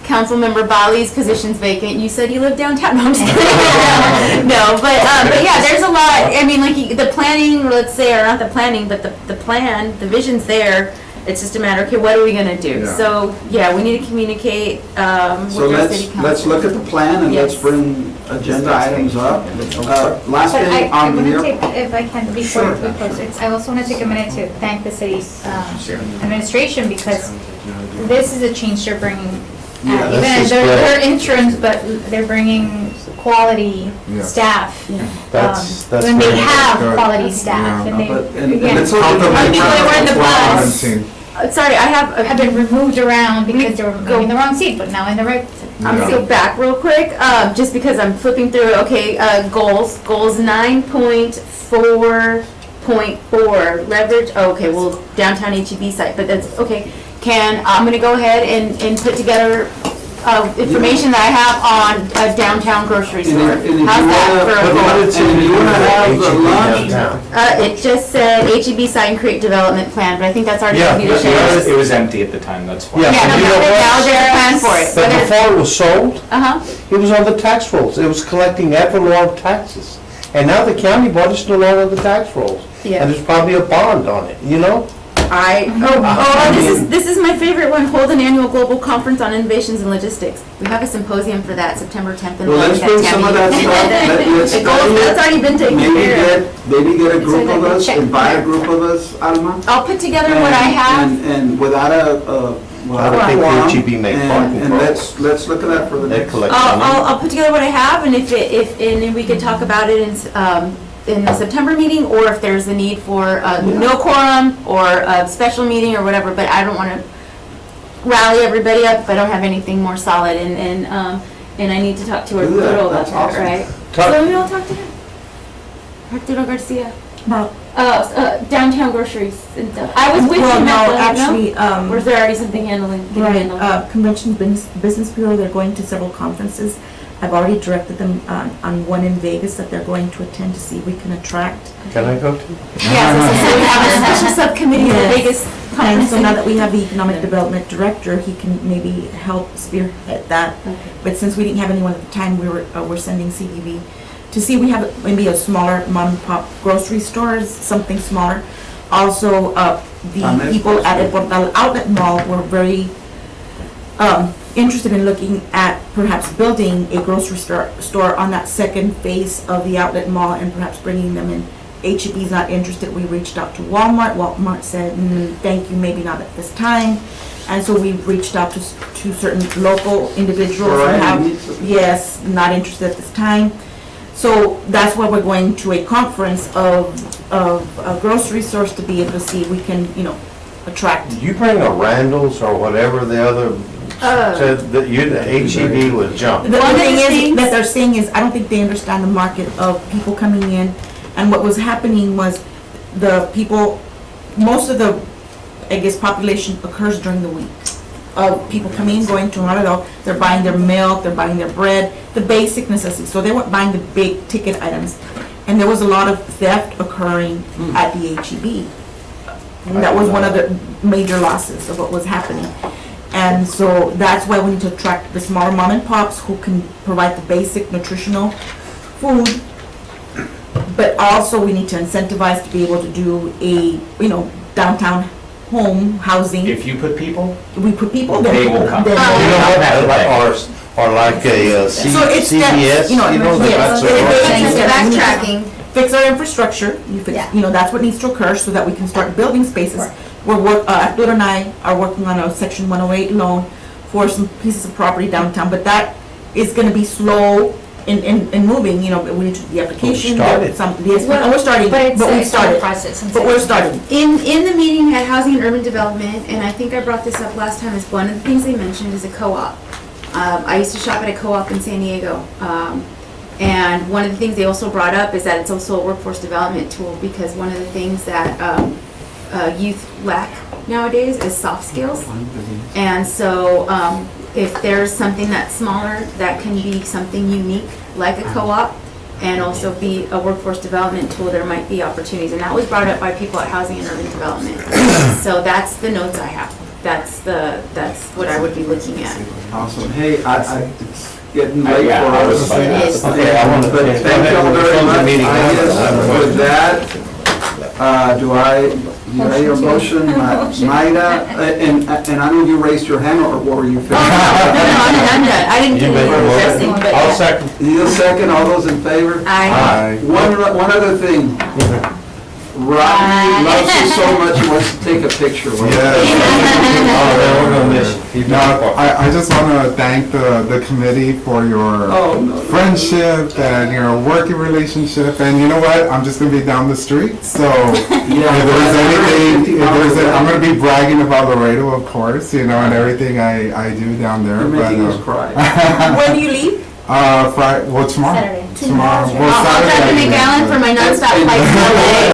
Councilmember Bali's position's vacant. You said you live downtown. No, I'm just kidding. No, but yeah, there's a lot. I mean, like the planning, let's say, or not the planning, but the plan, the vision's there. It's just a matter, okay, what are we gonna do? Yeah. So, yeah, we need to communicate So with our city council. let's look at the plan and let's Yes. bring agenda items up. Last But thing I on want to your. take, if I can, before Sure. we close, I also want to take a minute to thank the city's administration, because this is a change they're bringing. Yeah, Even this as is they're great. interns, but they're bringing quality Yeah. staff. That's When they very have good. quality staff, Yeah. and they, And again, let's look Count them at in. People that were in the bus. Quarantine. Sorry, I have have been removed around because they were Go. in the wrong seat, but now in the right. I'm gonna go back real quick, just because I'm flipping through, okay, goals 9.4.4, leverage, okay, well, downtown HEB site, but that's, okay. I'm gonna go ahead and put together, information that I have on a downtown grocery store. And if you How's that wanna- for a and goal? if you wanna have the lunch, It just said HEB site and create development plan, but I think that's already Yeah, gonna be the yeah, sheriff's. It was empty at the time, that's why. Yeah. Yeah, no, You know but what? now there's a plan for it. But before it was sold, Uh-huh. it was on the tax rolls. It was collecting ad valorem taxes. And now the county bought it's no longer the tax rolls. Yeah. And there's probably a bond on it, This is my favorite one, hold an annual global conference on innovations and logistics. We have a symposium for that, September 10th. well, let's bring some of that stuff, let's study That's already been taken care of. maybe get a group like of a us, check invite a mark. group of us, Alma. I'll put together what I have. And without a I don't think quorum, HEB make parking and problems. let's look at that for the They next. collect I'll, money. I'll put together what I have, and if we could talk about it in the September meeting, or if there's a need for no quorum, or a special meeting, or whatever, but I don't want to rally everybody up if I don't have anything more solid, and I need to talk to Do that. Arturo about That's that, awesome. right? Talk- So maybe I'll talk to him. Arturo Garcia, About, downtown groceries and stuff. I was with well, him no, at the, actually, Or is there already something handling? getting right, handled? Convention Business Bureau, they're going to several conferences. I've already directed them on one in Vegas that they're going to attend to see if we can attract. Can I go to? Yes, so we have a special subcommittee for Yes. Vegas And conference. so now that we have the economic development director, he can maybe help spearhead that. Okay. But since we didn't have anyone at the time, we're sending CDV to see, we have maybe a smaller mom and pop grocery stores, something smaller. Also, the people at the Portal Outlet Mall were very interested in looking at perhaps building a grocery store on that second phase of the outlet mall and perhaps bringing them in. HEB's not interested. We reached out to Walmart. Walmart said, thank you, maybe not at this time. And so we reached out to certain local individuals who have, yes, not interested at this time. So that's why we're going to a conference of grocery stores to be able to see if we can, attract. Did you bring a Randall's or whatever the other said that the HEB would jump? The One of thing the is, things- that they're saying is, I don't think they understand the market of people coming in. And what was happening was the people, most of the, population occurs during the week. Of people coming in, going to Laredo, they're buying their milk, they're buying their bread, the basic necessities. So they weren't buying the big ticket items. And there was a lot of theft occurring at the HEB. And that was one of the major losses of what was happening. And so that's why we need to attract the smaller mom and pops who can provide the basic nutritional food. But also we need to incentivize to be able to do a, downtown home housing. If you put people, We put people there. They will come. then You they know will what, come. or like a So it's steps, CVS, you know, the yes. that's a- Thanks for backtracking. Fix our infrastructure, Yeah. that's what needs to occur so that we can start building spaces. Right. Arturo and I are working on a section 108 loan for some pieces of property downtown, but that is gonna be slow in moving, we need to do the application. started. Yes, we're starting, But but we've it's a started. process. But we're starting. In the meeting at Housing and Urban Development, and I think I brought this up last time, is one of the things they mentioned is a co-op. I used to shop at a co-op in San Diego. And one of the things they also brought up is that it's also a workforce development tool, because one of the things that youth lack nowadays is soft skills. And so if there's something that's smaller, that can be something unique, like a co-op, and also be a workforce development tool, there might be opportunities. And that was brought up by people at Housing and Urban Development. So that's the notes I have. That's what I would be looking at. Awesome. Hey, it's getting late Yeah, for I was us. like- It is. Okay, I want to. But thank you all very much. I guess with that, do I hear a motion? Maida, and I know you raised your hand, or were you finished? No, I'm done. I didn't You get make any a motion? interesting, but I'll yeah. second. Need a second, all those in favor? I, One other thing. Rodney loves you so much, he wants to take a picture with you. Oh, man, we're gonna miss you. No, I just want to thank the committee for your Oh, no. friendship and your working relationship, and you know what? I'm just gonna be down the street, so if there's anything, I'm gonna be bragging about Laredo, of course, and everything I do down there. You're making us But cry. When do you leave? Friday, well, tomorrow. Saturday. Tomorrow. Well, I'll drive to Saturday, McAllen for my nonstop flight to LA.